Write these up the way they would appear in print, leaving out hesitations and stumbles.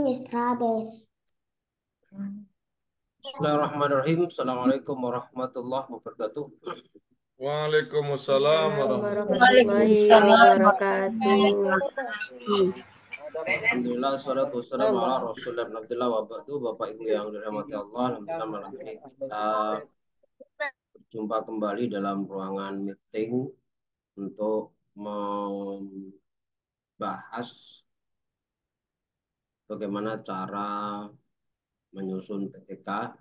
Estrabes. Bismillahirrahmanirrahim. Assalamualaikum warahmatullahi wabarakatuh. Waalaikumsalam Assalamualaikum warahmatullahi warahmatullahi Waalaikumsalam wabarakatuh. Alhamdulillah, salatu wassalamu ala rasulullah Alhamdulillah wa ba'du. Bapak Ibu yang dirahmati Allah, Alhamdulillah malam ini kita berjumpa kembali dalam ruangan meeting untuk membahas bagaimana cara menyusun PTK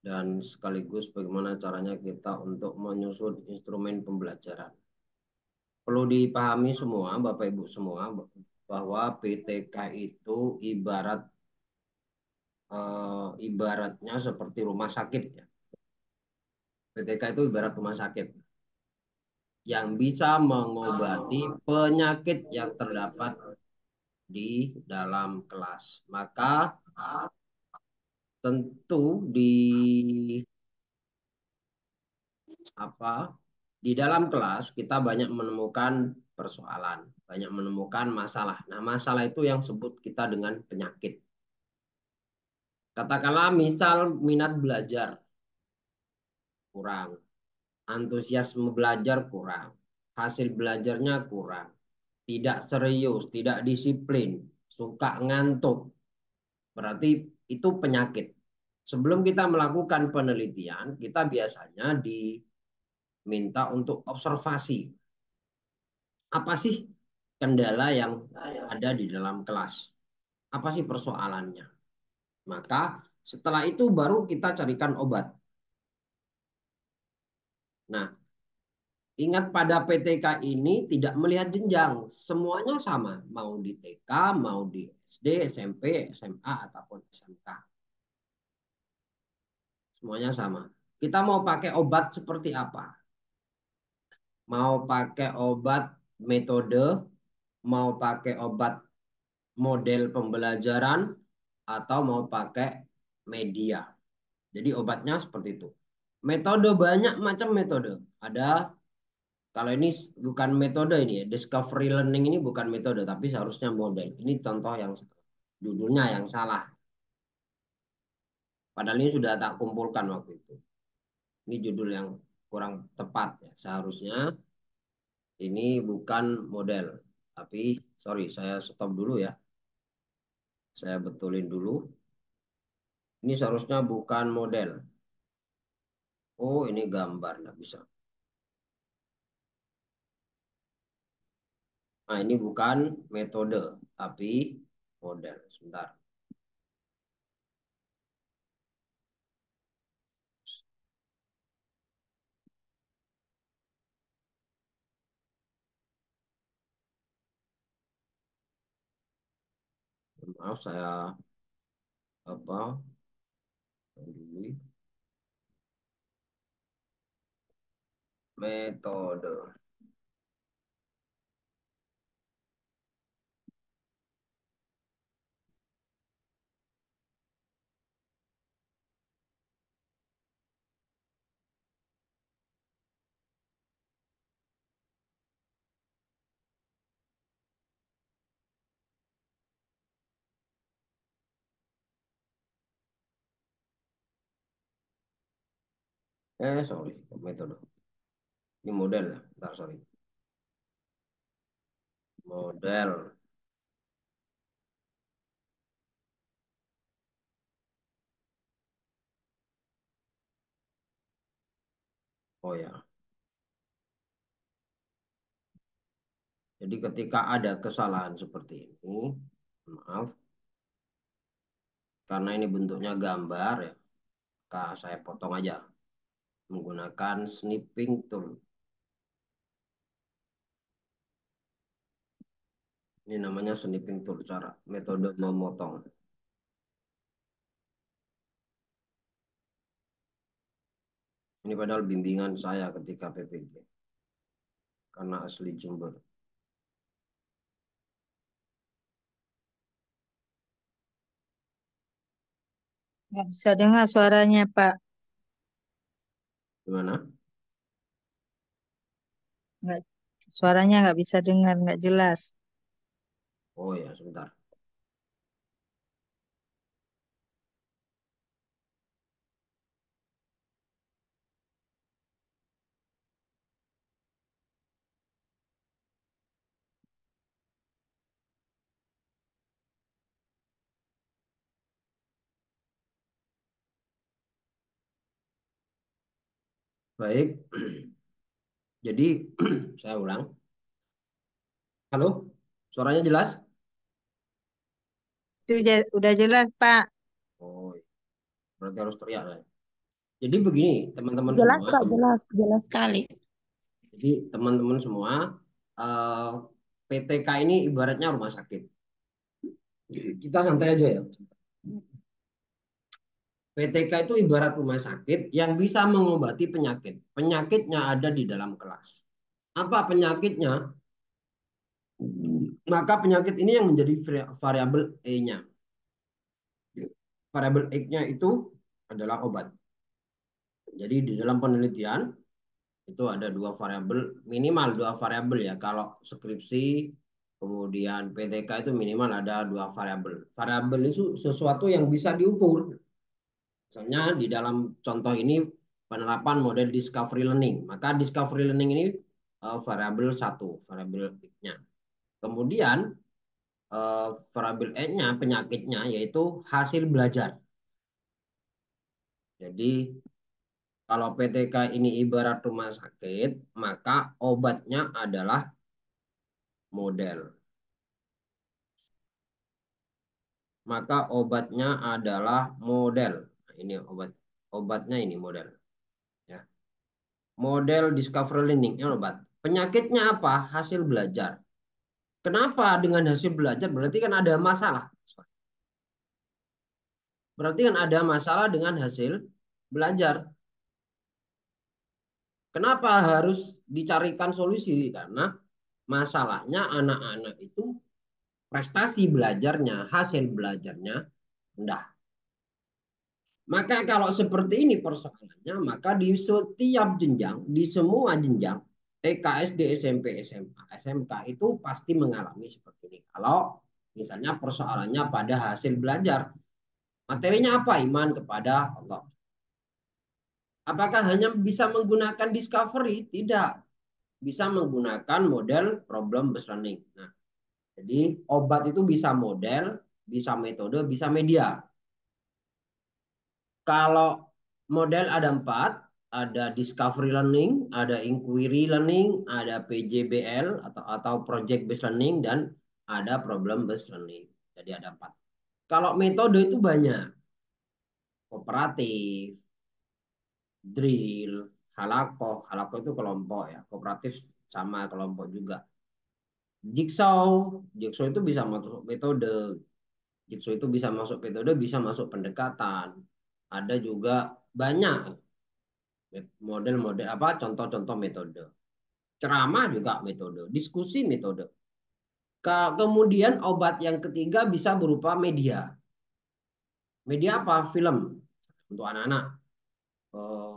dan sekaligus bagaimana caranya kita untuk menyusun instrumen pembelajaran. Perlu dipahami semua, Bapak Ibu semua, bahwa PTK itu ibaratnya seperti rumah sakit ya. PTK itu ibarat rumah sakit yang bisa mengobati penyakit yang terdapat di dalam kelas. Maka tentu di dalam kelas kita banyak menemukan persoalan, banyak menemukan masalah. Nah, masalah itu yang sebut kita dengan penyakit. Katakanlah misal minat belajar kurang, antusiasme belajar kurang, hasil belajarnya kurang, tidak serius, tidak disiplin, suka ngantuk. Berarti itu penyakit. Sebelum kita melakukan penelitian, kita biasanya diminta untuk observasi. Apa sih kendala yang ada di dalam kelas? Apa sih persoalannya? Maka setelah itu baru kita carikan obat. Nah, ingat pada PTK ini tidak melihat jenjang. Semuanya sama. Mau di TK, mau di SD, SMP, SMA, ataupun SMK. Semuanya sama. Kita mau pakai obat seperti apa? Mau pakai obat metode, mau pakai obat model pembelajaran, atau mau pakai media. Jadi obatnya seperti itu. Metode banyak macam metode. Ada, kalau ini bukan metode ini ya, discovery learning ini bukan metode, tapi seharusnya model. Ini contoh yang judulnya yang salah. Padahal ini sudah tak kumpulkan waktu itu. Ini judul yang kurang tepat ya. Seharusnya ini bukan model. Tapi sorry, saya stop dulu ya. Saya betulin dulu. Ini seharusnya bukan model. Oh, ini gambar, nggak bisa. Nah, ini bukan metode, tapi model. Sebentar. Maaf, saya apa? Dulu. Metode. Sorry, metode. Ini model ya. Bentar, sorry. Model. Oh ya. Jadi ketika ada kesalahan seperti ini, maaf, karena ini bentuknya gambar ya, maka saya potong aja menggunakan snipping tool. Ini namanya snipping tool, cara metode memotong. Ini padahal bimbingan saya ketika PPG. Karena asli Jember. Nggak bisa dengar suaranya, Pak. Gimana? Nggak, suaranya nggak bisa dengar, nggak jelas. Oh ya, sebentar. Baik. Jadi saya ulang. Halo, suaranya jelas? Itu udah jelas, Pak. Oh, berarti harus teriak lah. Jadi begini, teman-teman Jelas, semua. Kak, jelas. Jelas sekali. Jadi teman-teman semua, eh, PTK ini ibaratnya rumah sakit. Kita santai aja ya. PTK itu ibarat rumah sakit yang bisa mengobati penyakit. Penyakitnya ada di dalam kelas. Apa penyakitnya? Maka penyakit ini yang menjadi variabel E-nya. Variabel X-nya itu adalah obat. Jadi di dalam penelitian itu ada dua variabel, minimal dua variabel ya. Kalau skripsi, kemudian PTK itu minimal ada dua variabel. Variabel itu sesuatu yang bisa diukur. Misalnya di dalam contoh ini penerapan model discovery learning. Maka discovery learning ini variabel satu, variabel X-nya. Kemudian variabel E-nya, penyakitnya yaitu hasil belajar. Jadi kalau PTK ini ibarat rumah sakit, maka obatnya adalah model. Maka obatnya adalah model. Nah, ini obatnya ini model. Ya. Model discovery learning ini obat. Penyakitnya apa? Hasil belajar. Kenapa dengan hasil belajar? Berarti kan ada masalah. Berarti kan ada masalah dengan hasil belajar. Kenapa harus dicarikan solusi? Karena masalahnya anak-anak itu prestasi belajarnya, hasil belajarnya rendah. Maka kalau seperti ini persoalannya, maka di setiap jenjang, di semua jenjang, TK, SD, SMP, SMA, SMK itu pasti mengalami seperti ini. Kalau misalnya persoalannya pada hasil belajar, materinya apa? Iman kepada Allah. Apakah hanya bisa menggunakan discovery? Tidak. Bisa menggunakan model problem based learning. Nah, jadi obat itu bisa model, bisa metode, bisa media. Kalau model ada empat, ada discovery learning, ada inquiry learning, ada PJBL atau project based learning, dan ada problem based learning. Jadi ada empat. Kalau metode itu banyak, kooperatif, drill, halakoh itu kelompok ya, kooperatif sama kelompok juga. Jigsaw itu bisa masuk metode, jigsaw itu bisa masuk metode, bisa masuk pendekatan. Ada juga banyak model-model apa contoh-contoh metode. Ceramah juga metode, diskusi metode. Kemudian obat yang ketiga bisa berupa media. Media apa? Film untuk anak-anak. Eh,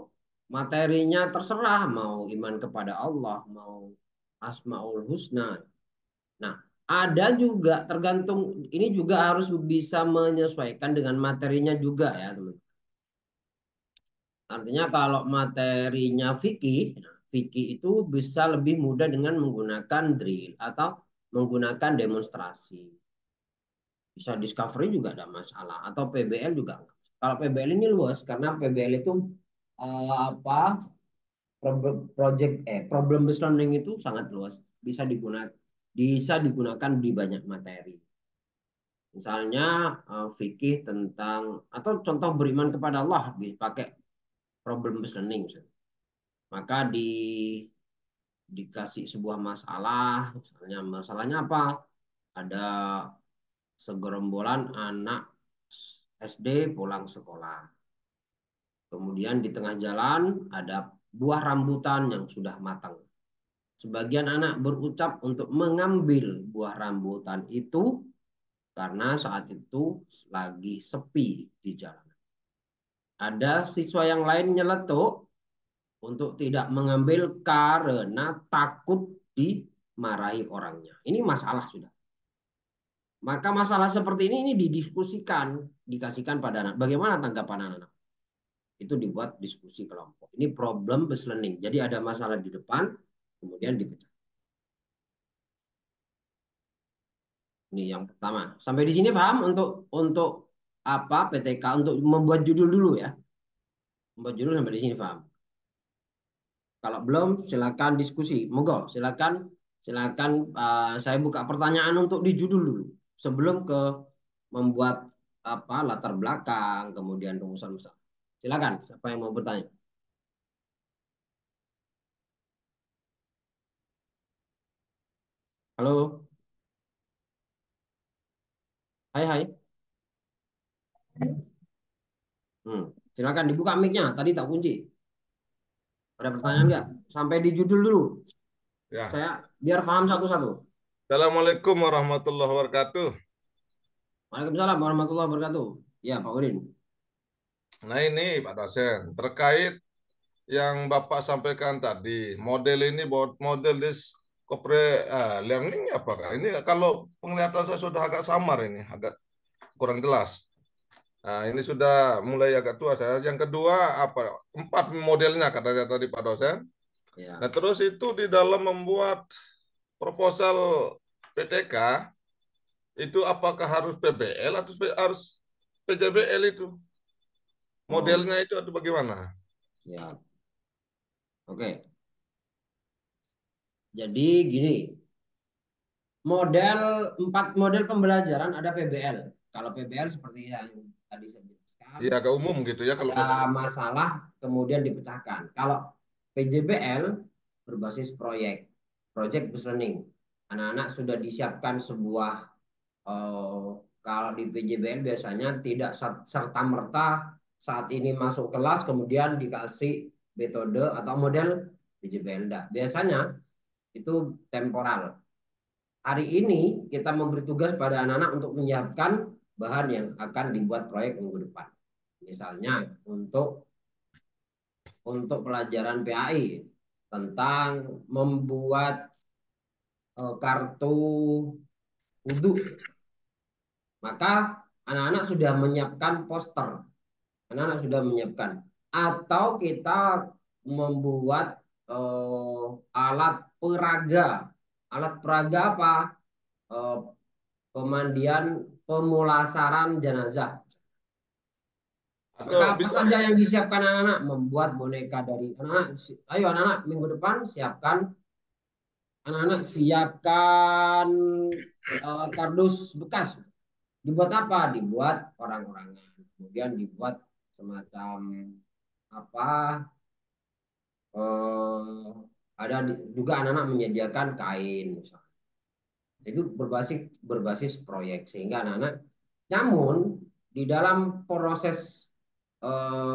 Materinya terserah mau iman kepada Allah, mau Asmaul Husna. Nah, ada juga tergantung ini juga harus bisa menyesuaikan dengan materinya juga ya, teman. Artinya kalau materinya fikih, nah, fikih itu bisa lebih mudah dengan menggunakan drill atau menggunakan demonstrasi. Bisa discovery juga ada masalah atau PBL juga. Kalau PBL ini luas karena PBL itu apa problem based learning itu sangat luas. Bisa digunakan di banyak materi. Misalnya fikih tentang atau contoh beriman kepada Allah pakai problem based learning. Maka dikasih sebuah masalah, misalnya masalahnya apa? Ada segerombolan anak SD pulang sekolah. Kemudian di tengah jalan ada buah rambutan yang sudah matang. Sebagian anak berucap untuk mengambil buah rambutan itu karena saat itu lagi sepi di jalan. Ada siswa yang lain nyeletuk untuk tidak mengambil karena takut dimarahi orangnya. Ini masalah sudah. Maka masalah seperti ini didiskusikan, dikasihkan pada anak. Bagaimana tanggapan anak-anak? Itu dibuat diskusi kelompok. Ini problem based learning. Jadi ada masalah di depan, kemudian dipecah. Ini yang pertama. Sampai di sini paham untuk apa PTK untuk membuat judul dulu ya. Membuat judul sampai di sini paham. Kalau belum, silakan diskusi. Monggo, silakan, silakan. Saya buka pertanyaan untuk di judul dulu sebelum ke membuat apa latar belakang, kemudian rumusan masalah. Silakan, siapa yang mau bertanya? Halo, hai hai. Hmm. Silakan dibuka mic-nya. Tadi tak kunci. Ada pertanyaan nggak? Sampai di judul dulu. Ya, Saya biar paham satu-satu. Assalamualaikum warahmatullahi wabarakatuh. Waalaikumsalam warahmatullahi wabarakatuh. Ya, Pak Udin. Nah ini Pak dosen, terkait yang Bapak sampaikan tadi, model ini model learning apa Kak? Ini kalau penglihatan saya sudah agak samar ini, agak kurang jelas. Nah ini sudah mulai agak tua saya. Yang kedua apa? 4 modelnya katanya tadi Pak dosen. Ya. Nah terus itu di dalam membuat proposal PTK itu apakah harus PBL atau harus PJBL itu? Oh, Modelnya itu atau bagaimana? ya. Oke. Jadi gini, model 4 model pembelajaran ada PBL. Kalau PBL seperti yang tadi saya jelaskan, Iya, agak umum gitu ya kalau ada masalah kemudian dipecahkan. Kalau PJBL berbasis proyek, project based learning. Anak-anak sudah disiapkan sebuah kalau di PJBL biasanya tidak serta merta saat ini masuk kelas kemudian dikasih metode atau model PJBL. Enggak. Biasanya itu temporal. Hari ini kita memberi tugas pada anak-anak untuk menyiapkan bahan yang akan dibuat proyek minggu depan. Misalnya untuk pelajaran PAI tentang membuat kartu wudhu, maka anak-anak sudah menyiapkan poster, anak-anak sudah menyiapkan, atau kita membuat alat peraga, alat peraga apa? Eh, Pemandian pemulasaran jenazah. atau Maka apa bisa saja yang disiapkan anak-anak? Membuat boneka dari anak-anak. Ayo anak-anak minggu depan siapkan. Anak-anak siapkan kardus bekas. Dibuat apa? Dibuat orang-orangan. Kemudian dibuat semacam apa? Eh, ada juga anak-anak menyediakan kain. Misalnya. Itu berbasis proyek sehingga anak-anak. Namun di dalam proses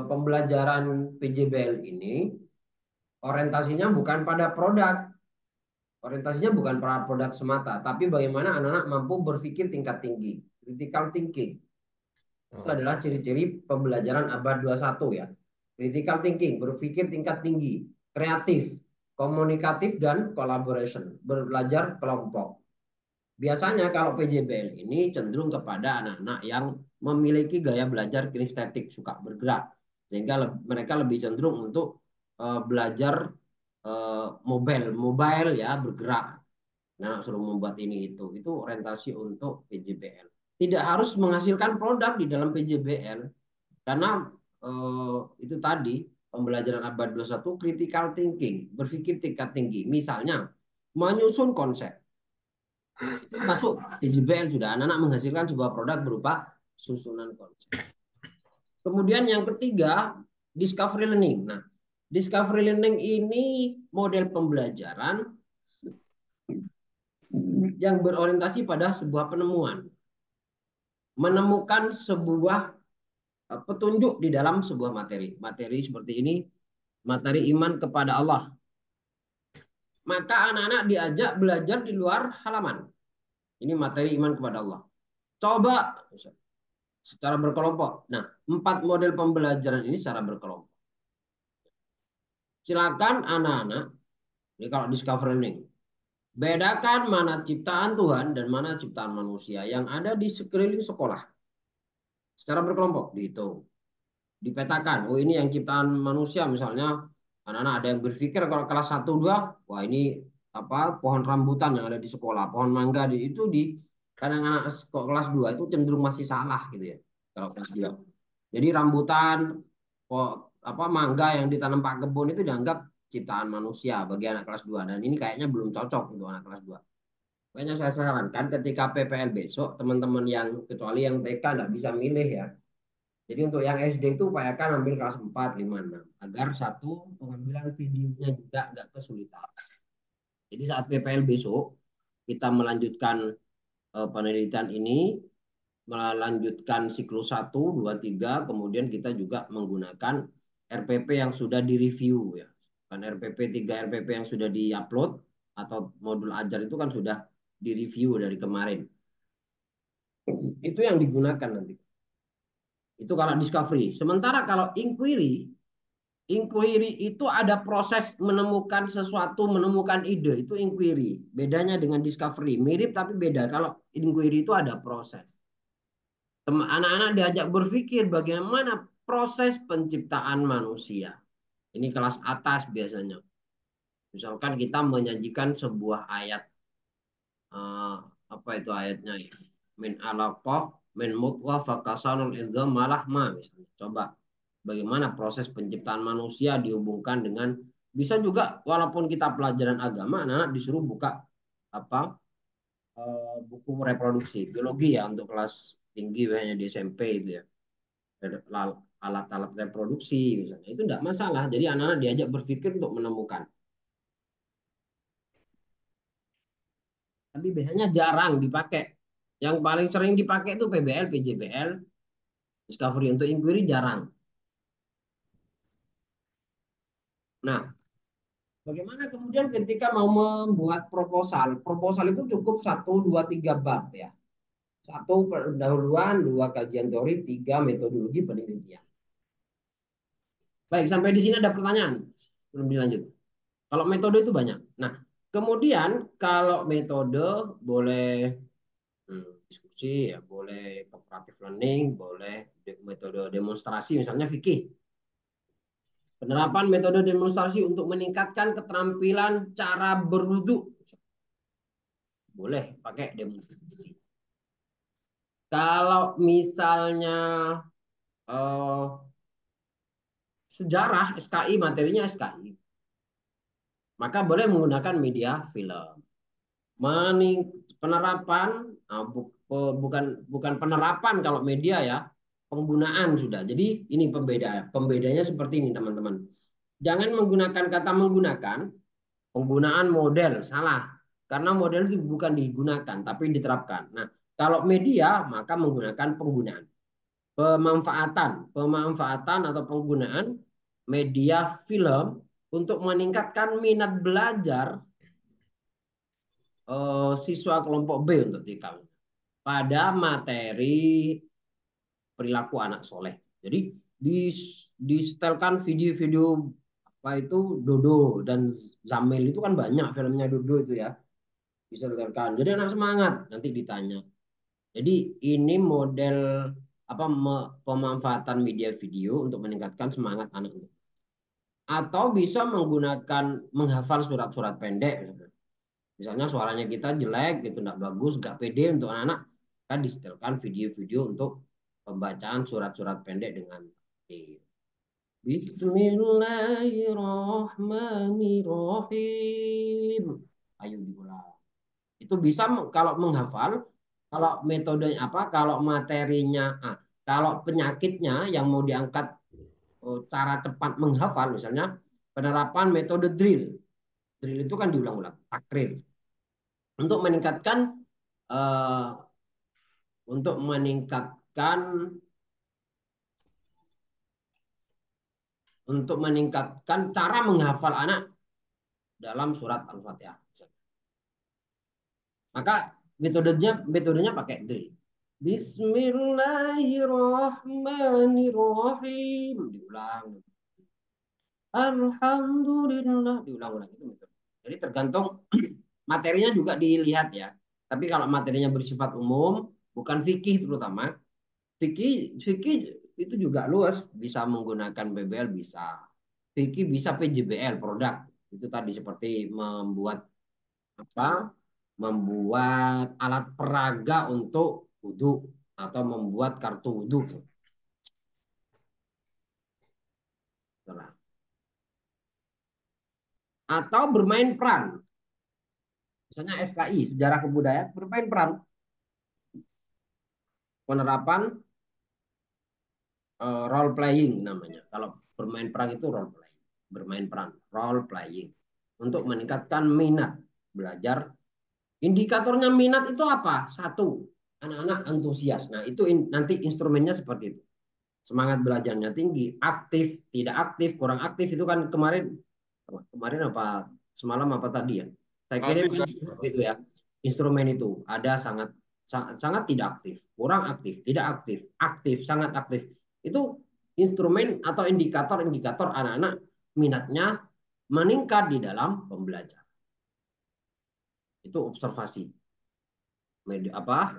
pembelajaran PJBL ini orientasinya bukan pada produk, orientasinya bukan pada produk semata, tapi bagaimana anak-anak mampu berpikir tingkat tinggi, critical thinking. Itu oh, adalah ciri-ciri pembelajaran abad 21 ya. Critical thinking, berpikir tingkat tinggi, kreatif, komunikatif dan collaboration, belajar kelompok. Biasanya kalau PJBL ini cenderung kepada anak-anak yang memiliki gaya belajar kinestetik, suka bergerak. Sehingga mereka lebih cenderung untuk belajar mobile ya, bergerak. Anak suruh membuat ini itu. Itu orientasi untuk PJBL. Tidak harus menghasilkan produk di dalam PJBL. Karena itu tadi, pembelajaran abad 21, critical thinking, berpikir tingkat tinggi. Misalnya, menyusun konsep masuk DJBL sudah anak-anak menghasilkan sebuah produk berupa susunan konsep. Kemudian yang ketiga, discovery learning. Nah, discovery learning ini model pembelajaran yang berorientasi pada sebuah penemuan. Menemukan sebuah petunjuk di dalam sebuah materi. Materi seperti ini, materi iman kepada Allah. Maka anak-anak diajak belajar di luar halaman. Ini materi iman kepada Allah. Coba secara berkelompok. Nah, 4 model pembelajaran ini secara berkelompok. Silakan anak-anak, ini kalau discover learning, bedakan mana ciptaan Tuhan dan mana ciptaan manusia yang ada di sekeliling sekolah. Secara berkelompok dihitung, dipetakan. Oh ini yang ciptaan manusia misalnya, anak-anak ada yang berpikir kalau kelas 1 2, wah ini apa pohon rambutan yang ada di sekolah, pohon mangga itu di kadang-kadang kelas 2 itu cenderung masih salah gitu ya. Kalau kelas 2. Jadi rambutan, apa mangga yang ditanam Pak Kebun itu dianggap ciptaan manusia bagi anak kelas 2. Dan ini kayaknya belum cocok untuk anak kelas 2. Makanya saya sarankan ketika PPL besok, teman-teman yang kecuali yang TK nggak bisa milih ya. Jadi untuk yang SD itu upayakan ambil kelas 4, 5, 6. Agar satu, pengambilan videonya juga nggak kesulitan. Jadi saat PPL besok, kita melanjutkan penelitian ini, melanjutkan siklus 1, 2, 3, kemudian kita juga menggunakan RPP yang sudah direview ya. Kan RPP 3, RPP yang sudah diupload atau modul ajar itu kan sudah direview dari kemarin. Itu yang digunakan nanti. Itu kalau discovery. Sementara kalau inquiry itu ada proses menemukan sesuatu, menemukan ide, itu inquiry. Bedanya dengan discovery, mirip tapi beda. Kalau inquiry itu ada proses. Anak-anak diajak berpikir bagaimana proses penciptaan manusia. Ini kelas atas biasanya. Misalkan kita menyajikan sebuah ayat, apa itu ayatnya ya? Min alaqah min mutwah fakasanul idzam malahma misalnya. Coba bagaimana proses penciptaan manusia dihubungkan dengan, bisa juga walaupun kita pelajaran agama, anak-anak disuruh buka apa buku reproduksi biologi ya untuk kelas tinggi hanya di SMP itu ya, alat-alat reproduksi misalnya, itu tidak masalah. Jadi anak-anak diajak berpikir untuk menemukan. Tapi biasanya jarang dipakai. Yang paling sering dipakai itu PBL, PJBL, discovery. Untuk inquiry jarang. Nah, bagaimana kemudian ketika mau membuat proposal? Proposal itu cukup 1, 2, 3 bab ya. 1 pendahuluan, 2 kajian teori, 3 metodologi penelitian. Baik, sampai di sini ada pertanyaan belum dilanjut. Kalau metode itu banyak. Nah, kemudian kalau metode boleh diskusi ya, boleh cooperative learning, boleh metode demonstrasi, misalnya fikih. Penerapan metode demonstrasi untuk meningkatkan keterampilan cara berwudu. Boleh pakai demonstrasi. Kalau misalnya sejarah SKI, materinya SKI, maka boleh menggunakan media film. Penerapan, bukan penerapan kalau media ya, penggunaan sudah. Jadi ini pembedanya seperti ini teman-teman. Jangan menggunakan kata menggunakan, penggunaan model salah. Karena model itu bukan digunakan tapi diterapkan. Nah, kalau media maka menggunakan penggunaan. Pemanfaatan atau penggunaan media film untuk meningkatkan minat belajar siswa kelompok B untuk TK pada materi perilaku anak soleh. Jadi disetelkan video-video apa itu Dodo dan Zamil itu kan banyak filmnya Dodo itu ya, disetelkan. Jadi anak semangat nanti ditanya. Jadi ini model apa pemanfaatan media video untuk meningkatkan semangat anak. Atau bisa menggunakan menghafal surat-surat pendek. Misalnya suaranya kita jelek, gitu, nggak bagus, nggak pede untuk anak-anak, kita disetelkan video-video untuk pembacaan surat-surat pendek dengan Bismillahirrahmanirrahim. Ayo diulang. Itu bisa kalau menghafal, kalau metodenya apa, kalau materinya, kalau penyakitnya yang mau diangkat cara cepat menghafal, misalnya penerapan metode drill. Drill itu kan diulang-ulang, takrir. Untuk meningkatkan uh, untuk meningkatkan cara menghafal anak dalam surat Al-Fatihah. Maka metodenya pakai drill. Bismillahirrahmanirrahim. Diulang. Alhamdulillah. Diulang-ulang itu metode. Jadi tergantung materinya juga dilihat ya. Tapi kalau materinya bersifat umum, bukan fikih terutama, fikih itu juga luas, bisa menggunakan BBL, bisa. Fikih bisa PJBL, produk. Itu tadi seperti membuat apa? Membuat alat peraga untuk wudhu atau membuat kartu wudhu. Setelah. atau bermain peran. Misalnya SKI, sejarah kebudayaan, bermain peran. Penerapan role playing namanya. Kalau bermain peran itu role playing. Bermain peran, role playing. Untuk meningkatkan minat belajar. Indikatornya minat itu apa? Satu, anak-anak antusias. Nah, itu nanti instrumennya seperti itu. Semangat belajarnya tinggi, aktif, tidak aktif, kurang aktif itu kan kemarin apa semalam apa tadi ya? Saya Tadi kirim kan udah. gitu ya. Instrumen itu ada sangat sangat tidak aktif, kurang aktif, tidak aktif, aktif, sangat aktif. Itu instrumen atau indikator-indikator anak-anak minatnya meningkat di dalam pembelajaran. Itu observasi.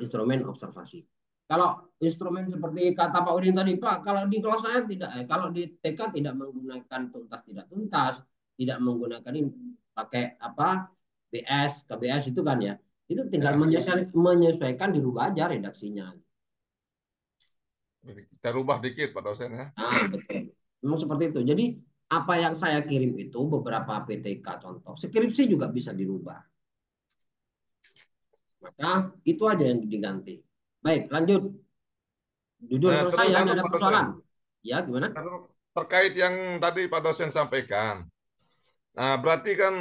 Instrumen observasi. Kalau instrumen seperti kata Pak Udin tadi, Pak, kalau di kelas saya tidak, kalau di TK tidak menggunakan tuntas tidak tuntas, tidak menggunakan ini, pakai apa BS, KBS itu kan ya, itu tinggal Ya, menyesuaikan dirubah aja redaksinya. kita rubah dikit Pak dosen ya. Nah, betul. Memang seperti itu. Jadi apa yang saya kirim itu beberapa PTK contoh, skripsi juga bisa dirubah. Maka itu aja yang diganti. Baik, lanjut. Judul Nah, selesai terus ya, anu tidak ada Pak dosen, persoalan. Ya, gimana? terkait yang tadi Pak dosen sampaikan. Nah, berarti kan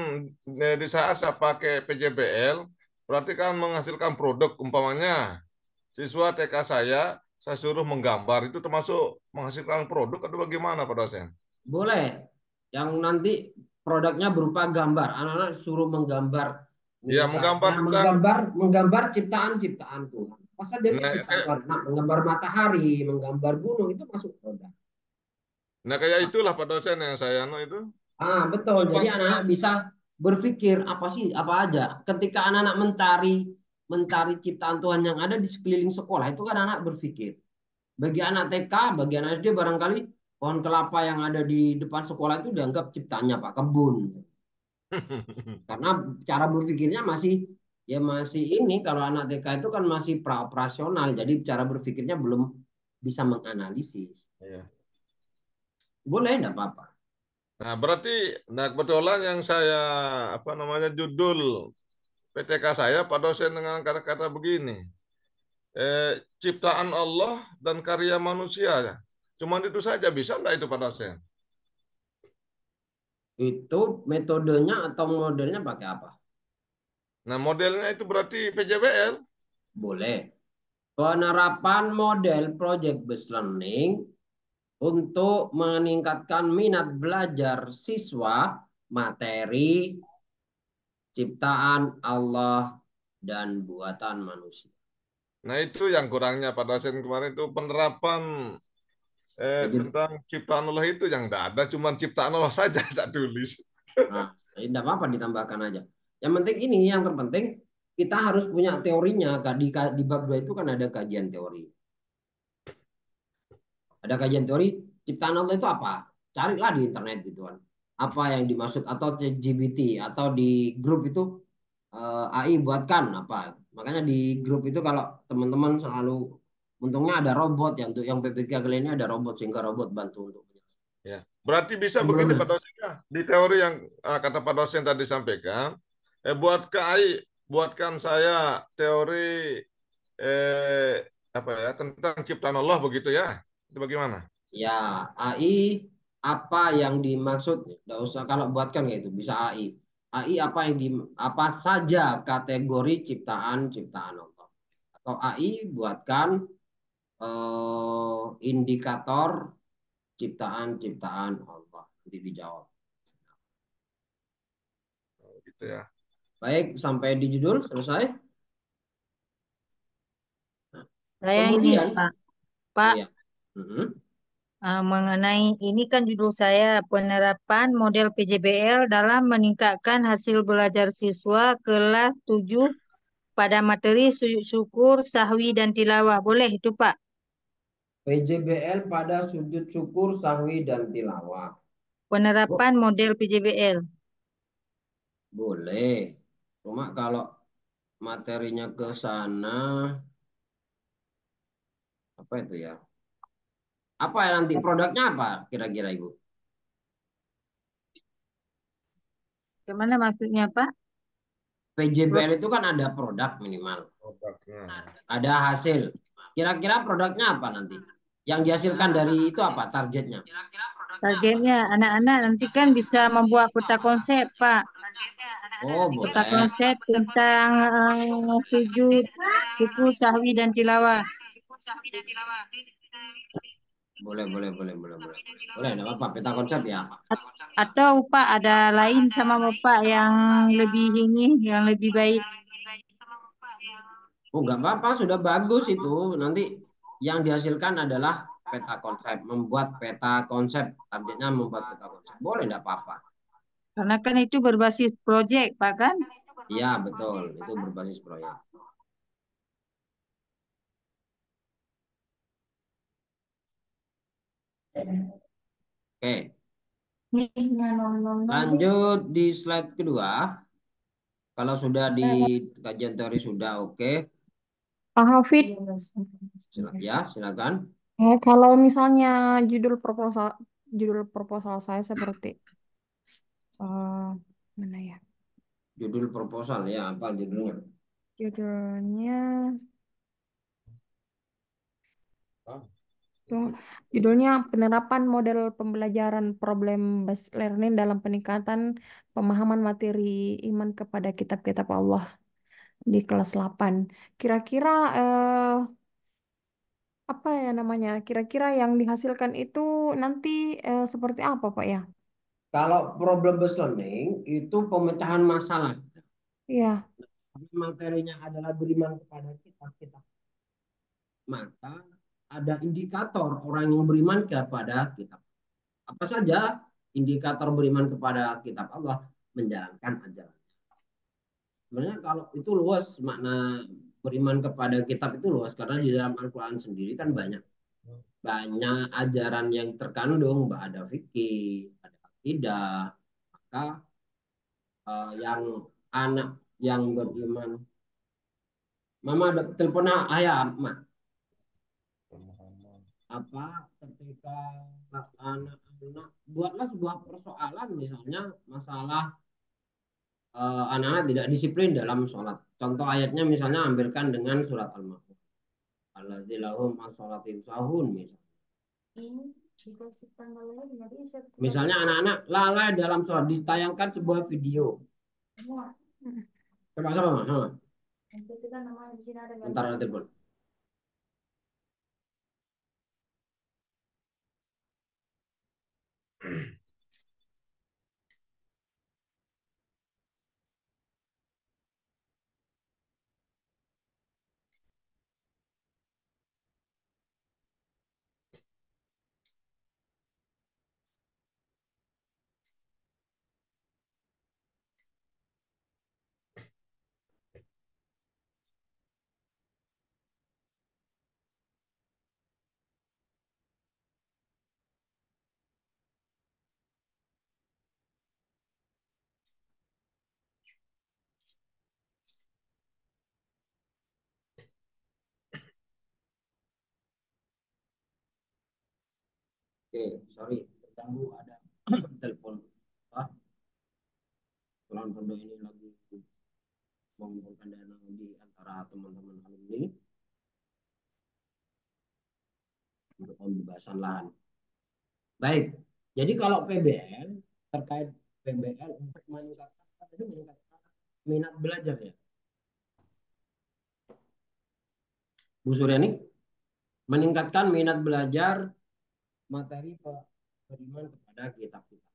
di saat saya pakai PJBL, berarti kan menghasilkan produk umpamanya siswa TK saya suruh menggambar itu termasuk menghasilkan produk atau bagaimana Pak dosen? Boleh. Yang nanti produknya berupa gambar. Anak-anak suruh menggambar. Ya, menggambar Misalnya tentang, menggambar ciptaan-ciptaan Tuhan. Apa saja sih nah, ciptaan Tuhan? Nah, menggambar matahari, menggambar gunung itu masuk produk. nah kayak itulah Pak dosen yang saya anu itu. Ah, betul. Jadi Gambar anak-anak tentang, bisa berpikir apa sih, apa aja. Ketika anak-anak mencari mencari ciptaan Tuhan yang ada di sekeliling sekolah, itu kan anak berpikir. Bagi anak TK, bagi anak SD barangkali pohon kelapa yang ada di depan sekolah itu dianggap ciptaannya Pak Kebun. Karena cara berpikirnya masih ini kalau anak TK itu kan masih praoperasional. Jadi cara berpikirnya belum bisa menganalisis. Iya. Boleh enggak apa-apa. Nah, berarti, nah kebetulan yang saya, apa namanya, judul PTK saya, Pak dosen dengan kata-kata begini, ciptaan Allah dan karya manusia. Cuman itu saja, bisa enggak itu Pak dosen? Itu metodenya atau modelnya pakai apa? Nah, modelnya itu berarti PJBL. Boleh. Penerapan model project based learning untuk meningkatkan minat belajar siswa materi ciptaan Allah dan buatan manusia. Nah, itu yang kurangnya Pak dosen kemarin itu penerapan Jadi, tentang ciptaan Allah itu yang enggak ada, cuman ciptaan Allah saja saya tulis. nah, tidak apa-apa ditambahkan aja. Yang penting ini, yang terpenting kita harus punya teorinya. Di bab 2 itu kan ada kajian teori. Ada kajian teori, ciptaan Allah itu apa? Carilah di internet gitu kan. Apa yang dimaksud atau ChatGPT atau di grup itu AI buatkan apa. Makanya di grup itu kalau teman-teman selalu untungnya ada robot yang untuk yang PPK kali ini ada robot sehingga robot bantu untuk Ya. Berarti bisa begini Pak menyelesaikan. dosen ya. Di teori yang kata Pak dosen tadi sampaikan, buat KAI, buatkan saya teori eh, apa ya tentang ciptaan Allah begitu ya. Itu bagaimana? Ya, AI apa yang dimaksud? Nggak usah kalau buatkan kayak itu bisa AI. AI apa saja kategori ciptaan Allah. Atau AI buatkan indikator ciptaan Allah. Nanti dijawab. Gitu ya. Baik, sampai di judul selesai. Nah, Saya ini kemudian, Pak. Pak, iya. Mhm. mengenai ini kan judul saya penerapan model PJBL dalam meningkatkan hasil belajar siswa kelas 7 pada materi sujud syukur, sahwi dan tilawah. Boleh itu Pak? PJBL pada sujud syukur, sahwi, dan tilawah. Oh, Penerapan model PJBL. boleh. Cuma kalau materinya ke sana, apa itu ya? Apa ya nanti produknya apa kira-kira Ibu? Gimana maksudnya, Pak? PJBL itu kan ada produk minimal, produknya. ada hasil. Kira-kira produknya apa nanti? Yang dihasilkan dari itu apa targetnya? Targetnya anak-anak nanti kan bisa membuat peta konsep, Pak. Oh, Peta boleh. konsep tentang sujud, suku, sahwi, dan tilawah. Boleh. Boleh, enggak apa-apa. Peta konsep ya. Atau Pak ada lain sama Bapak yang lebih ini, yang lebih baik. Oh, enggak apa-apa, sudah bagus itu. Nanti yang dihasilkan adalah peta konsep, membuat peta konsep. Targetnya membuat peta konsep. Boleh, enggak apa-apa. Karena kan itu berbasis proyek, Pak kan? Iya, betul. Itu berbasis proyek. Oke, lanjut di slide kedua. Kalau sudah di kajian teori sudah oke. Pak Hafid, Ya, silakan. kalau misalnya judul proposal saya seperti mana ya? Judul proposal ya, apa judulnya? Judulnya Ah, tuh, judulnya penerapan model pembelajaran problem based learning dalam peningkatan pemahaman materi iman kepada kitab-kitab Allah di kelas 8. Kira-kira apa ya namanya? Kira-kira yang dihasilkan itu nanti seperti apa, Pak ya? Kalau problem based learning itu pemecahan masalah. Iya. Materinya adalah beriman kepada kitab-kitab. Maka ada indikator orang yang beriman kepada kitab. Apa saja indikator beriman kepada kitab Allah? Menjalankan ajaran. Sebenarnya kalau itu luas, makna beriman kepada kitab itu luas, karena di dalam Al-Quran sendiri kan banyak ajaran yang terkandung, ada fikih, ada akidah. Maka yang anak yang beriman, mama ada telepon ayah, Ma. pemahaman. Apa ketika anak-anak buatlah sebuah persoalan, misalnya masalah anak-anak tidak disiplin dalam sholat. Contoh ayatnya misalnya ambilkan dengan surat Al-Ma'un. Alladzilahum as-sholatim sahun misalnya. Misalnya anak-anak lalai dalam sholat, ditayangkan sebuah video. Coba sama, sama. Bentar ada telepon. Oke, sorry, terganggu ada telepon. Tulang pondok ini lagi mengumpulkan dana di antara teman-teman alumni untuk pembebasan lahan. Baik, jadi kalau PBL, terkait PBL untuk meningkatkan minat belajar ya, Bu Suryani, meningkatkan minat belajar materi beriman kepada kitab-kitab.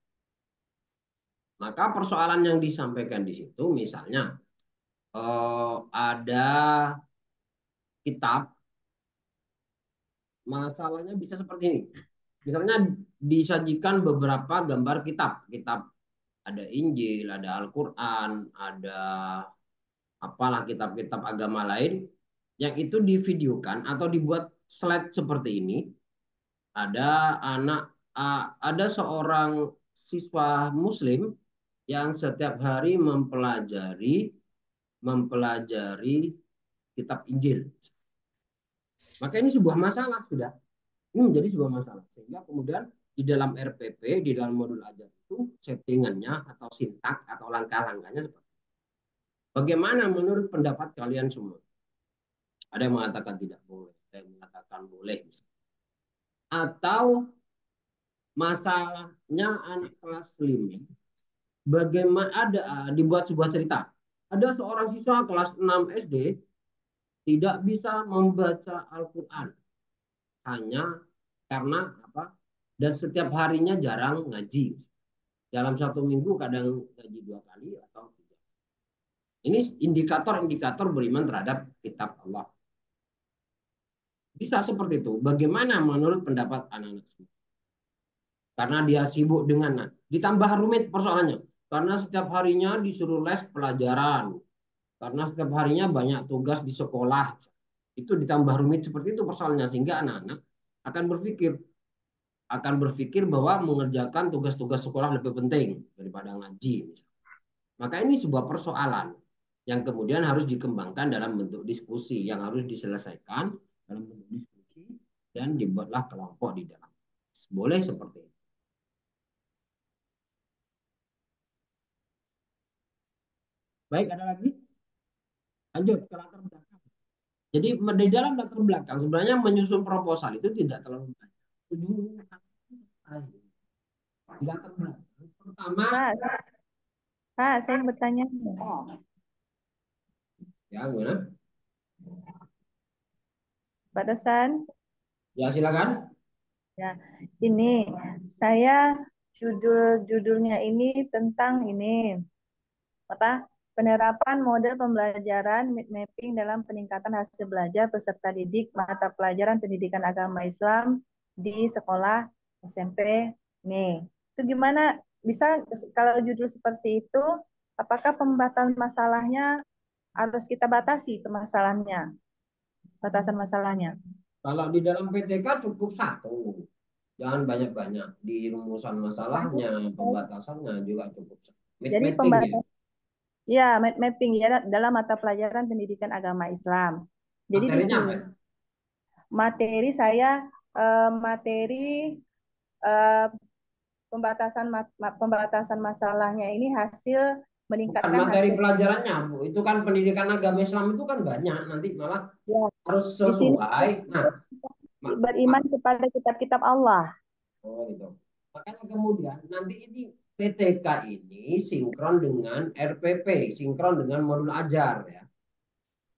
Maka persoalan yang disampaikan di situ misalnya ada kitab, masalahnya bisa seperti ini. Misalnya disajikan beberapa gambar kitab, ada Injil, ada Al-Quran, ada apalah kitab-kitab agama lain, yang itu divideokan atau dibuat slide seperti ini. Ada seorang siswa Muslim yang setiap hari mempelajari kitab Injil. Maka ini sebuah masalah sudah. Ini menjadi sebuah masalah. Sehingga kemudian di dalam RPP, di dalam modul ajar itu settingannya atau sintak atau langkah-langkahnya seperti itu. Bagaimana menurut pendapat kalian semua? Ada yang mengatakan tidak boleh, ada yang mengatakan boleh. Atau masalahnya anak kelas 5, bagaimana ada dibuat sebuah cerita. Ada seorang siswa kelas 6 SD tidak bisa membaca Al-Quran hanya karena apa? Dan setiap harinya jarang ngaji. Dalam satu minggu kadang ngaji 2 kali atau 3. Ini indikator-indikator beriman terhadap kitab Allah. Bisa seperti itu. Bagaimana menurut pendapat anak-anak semua? Karena dia sibuk dengan, ditambah rumit persoalannya. Karena setiap harinya disuruh les pelajaran. Karena setiap harinya banyak tugas di sekolah. Itu ditambah rumit seperti itu persoalannya. Sehingga anak-anak akan berpikir bahwa mengerjakan tugas-tugas sekolah lebih penting daripada ngaji. Maka ini sebuah persoalan yang kemudian harus dikembangkan dalam bentuk diskusi, yang harus diselesaikan dalam bentuk diskusi, dan dibuatlah kelompok di dalam. Boleh seperti itu. Baik, ada lagi? Lanjut ke latar belakang. Jadi di dalam latar belakang sebenarnya menyusun proposal itu tidak terlalu banyak. Di latar belakang pertama, Pak, saya yang bertanya. ya gimana? Pak Dosan, Ya silakan. ya ini saya judulnya ini tentang ini apa penerapan model pembelajaran mapping dalam peningkatan hasil belajar peserta didik mata pelajaran pendidikan agama Islam di sekolah SMP nih. Itu gimana bisa kalau judul seperti itu, apakah pembatasan masalahnya harus kita batasi permasalahannya, batasan masalahnya? Kalau di dalam PTK cukup 1. Jangan banyak-banyak. Di rumusan masalahnya, pembatasannya juga cukup 1. Jadi Mapping ya. Ya, mapping ya dalam mata pelajaran pendidikan agama Islam. Jadi di Materinya sini apa? materi saya materi eh, pembatasan masalahnya ini hasil Bukan meningkatkan materi hasil. pelajarannya, Bu. Itu kan pendidikan agama Islam itu kan banyak. Nanti malah Ya, harus di sini sesuai. Nah, beriman kepada kitab-kitab Allah. oh gitu. Makanya kemudian nanti ini PTK ini sinkron dengan RPP, sinkron dengan modul ajar ya.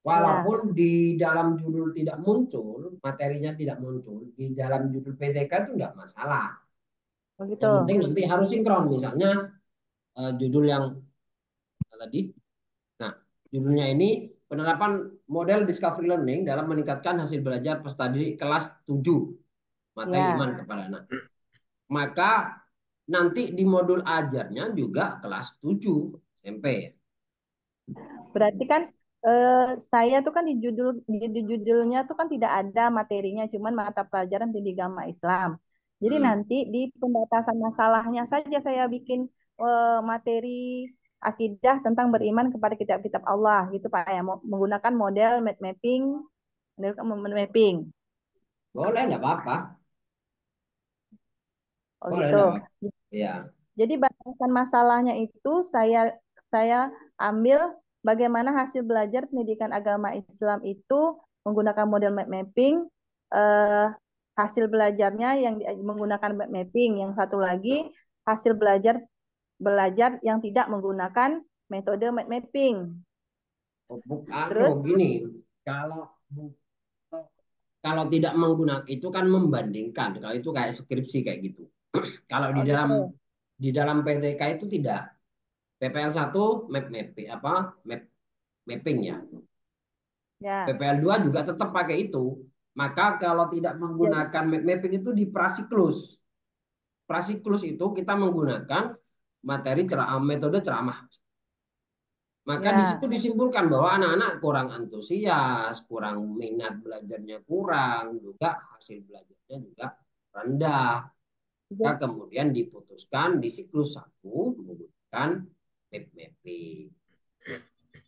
Walaupun di dalam judul tidak muncul, materinya tidak muncul, di dalam judul PTK itu tidak masalah. Begitu. Yang penting nanti harus sinkron. Misalnya judul yang tadi, nah judulnya ini penerapan model discovery learning dalam meningkatkan hasil belajar peserta didik kelas 7 materi iman kepada anak. Maka nanti di modul ajarnya juga kelas 7 SMP. Berarti kan saya tuh kan di judulnya tuh kan tidak ada materinya, cuman mata pelajaran pendidikan agama Islam. Jadi nanti di pembatasan masalahnya saja saya bikin materi akidah tentang beriman kepada kitab-kitab Allah gitu Pak ya, menggunakan model mapping. Boleh, enggak apa-apa. Oh Boleh, gitu. enggak apa-apa. Ya. Jadi batasan masalahnya itu saya ambil bagaimana hasil belajar pendidikan agama Islam itu menggunakan model mapping, hasil belajarnya yang menggunakan mapping, yang satu lagi hasil belajar yang tidak menggunakan metode mapping. Terus gini, kalau tidak menggunakan itu kan membandingkan, kalau itu kayak skripsi kayak gitu. Kalau di dalam PTK itu tidak. PPL 1 mapping ya. PPL 2 juga tetap pakai itu. Maka kalau tidak menggunakan mapping itu di prasiklus. Prasiklus itu kita menggunakan materi metode ceramah. Maka di situ disimpulkan bahwa anak-anak kurang antusias, kurang minat belajarnya kurang, juga hasil belajarnya juga rendah. Maka kemudian diputuskan di siklus 1 menggunakan mapping.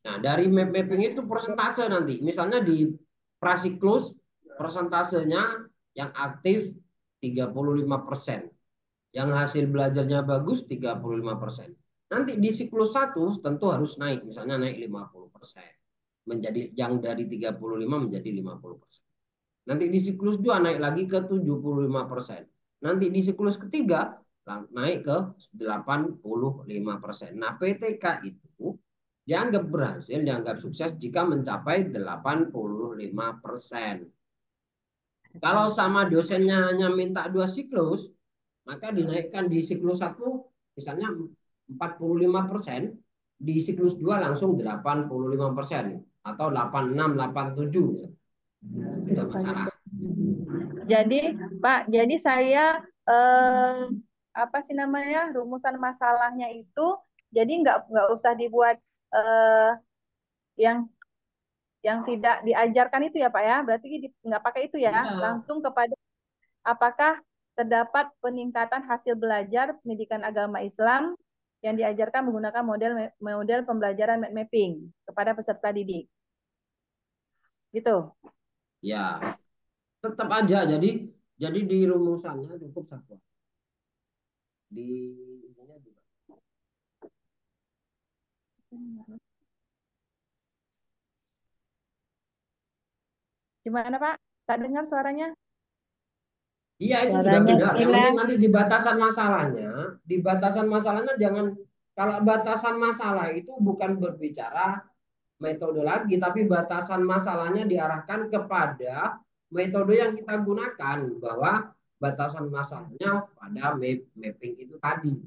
Nah, dari mapping itu persentase nanti. Misalnya di prasiklus persentasenya yang aktif 35%. Yang hasil belajarnya bagus 35%. Nanti di siklus 1 tentu harus naik, misalnya naik 50%. Menjadi yang dari 35 menjadi 50%. Nanti di siklus 2 naik lagi ke 75%. Nanti di siklus ketiga naik ke 85%. Nah, PTK itu dianggap berhasil, dianggap sukses jika mencapai 85%. Kalau sama dosennya hanya minta 2 siklus, maka dinaikkan di siklus 1 misalnya 45%, di siklus 2 langsung 85% atau 86, 87 misalnya. Tidak masalah. Jadi Pak, jadi saya apa sih namanya, rumusan masalahnya itu jadi nggak usah dibuat yang tidak diajarkan itu ya Pak ya, berarti nggak pakai itu ya, Ya. langsung kepada apakah terdapat peningkatan hasil belajar pendidikan agama Islam yang diajarkan menggunakan model pembelajaran mapping kepada peserta didik. Gitu. Ya, tetap aja. Jadi di rumusannya cukup satu. Di ininya juga. Gimana Pak? Tak dengar suaranya? Iya, itu sudah Suaranya benar. Yang penting hilang. nanti di batasan masalahnya jangan, kalau batasan masalah itu bukan berbicara metode lagi, tapi batasan masalahnya diarahkan kepada metode yang kita gunakan, bahwa batasan masalahnya pada mapping itu tadi.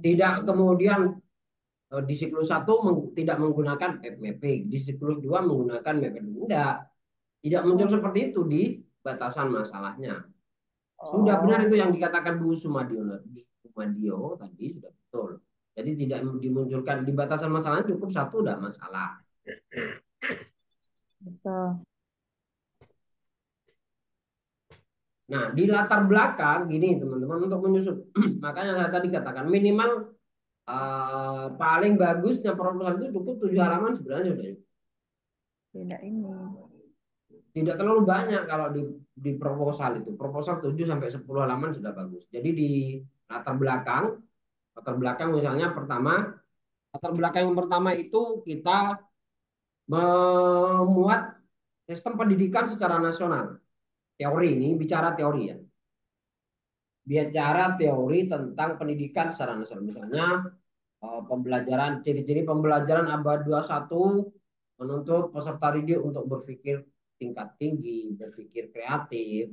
Tidak kemudian di siklus 1 tidak menggunakan mapping, di siklus 2 menggunakan mapping. Tidak muncul seperti itu di batasan masalahnya. Sudah benar itu yang dikatakan Bu Sumadio tadi, sudah betul. Jadi tidak dimunculkan di batasan masalah, cukup satu udah masalah. Betul. Nah, di latar belakang gini teman-teman untuk menyusun. Makanya saya tadi katakan minimal paling bagusnya proposal itu cukup 7 halaman sebenarnya sudah. Tidak ini. Tidak terlalu banyak kalau di proposal itu. Proposal 7 sampai 10 halaman sudah bagus. Jadi di latar belakang misalnya latar belakang yang pertama itu kita memuat sistem pendidikan secara nasional. Teori ini bicara teori ya. Bicara teori tentang pendidikan secara nasional. Misalnya pembelajaran, ciri-ciri pembelajaran abad 21 menuntut peserta didik untuk berpikir tingkat tinggi, berpikir kreatif,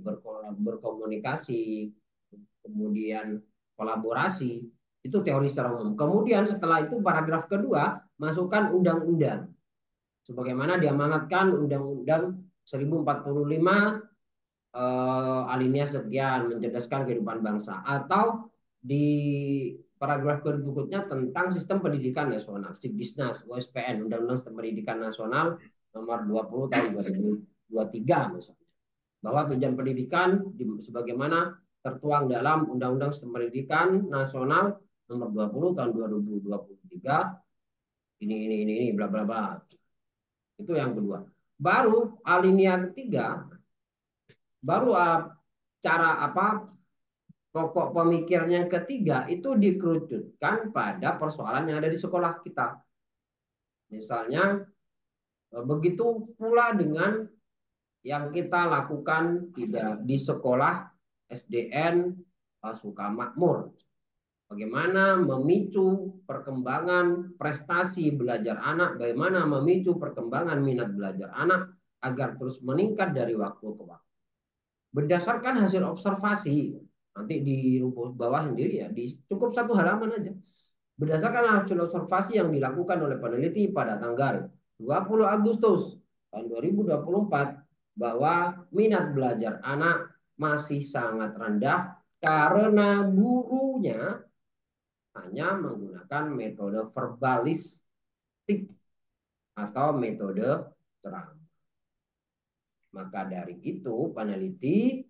berkomunikasi, kemudian kolaborasi. Itu teori secara umum. Kemudian setelah itu paragraf kedua, masukkan undang-undang. Sebagaimana diamanatkan Undang-Undang 1045 alinea sekian, mencerdaskan kehidupan bangsa. Atau di paragraf berikutnya tentang sistem pendidikan nasional, Sikdisnas, USPN, Undang-Undang Sistem Pendidikan Nasional nomor 20 tahun 2023 misalnya. Bahwa tujuan pendidikan sebagaimana tertuang dalam Undang-Undang Sistem Pendidikan Nasional nomor 20 tahun 2023 ini bla bla bla. Itu yang kedua. Baru alinea ketiga, baru cara pokok pemikiran yang ketiga itu dikerucutkan pada persoalan yang ada di sekolah kita. Misalnya begitu pula dengan yang kita lakukan di sekolah SDN Sukamakmur. Bagaimana memicu perkembangan prestasi belajar anak, bagaimana memicu perkembangan minat belajar anak agar terus meningkat dari waktu ke waktu. Berdasarkan hasil observasi, nanti di rumput bawah sendiri ya, cukup 1 halaman aja. Berdasarkan hasil observasi yang dilakukan oleh peneliti pada tanggal 20 Agustus tahun 2024, bahwa minat belajar anak masih sangat rendah karena gurunya hanya menggunakan metode verbalistik atau metode ceramah. Maka dari itu peneliti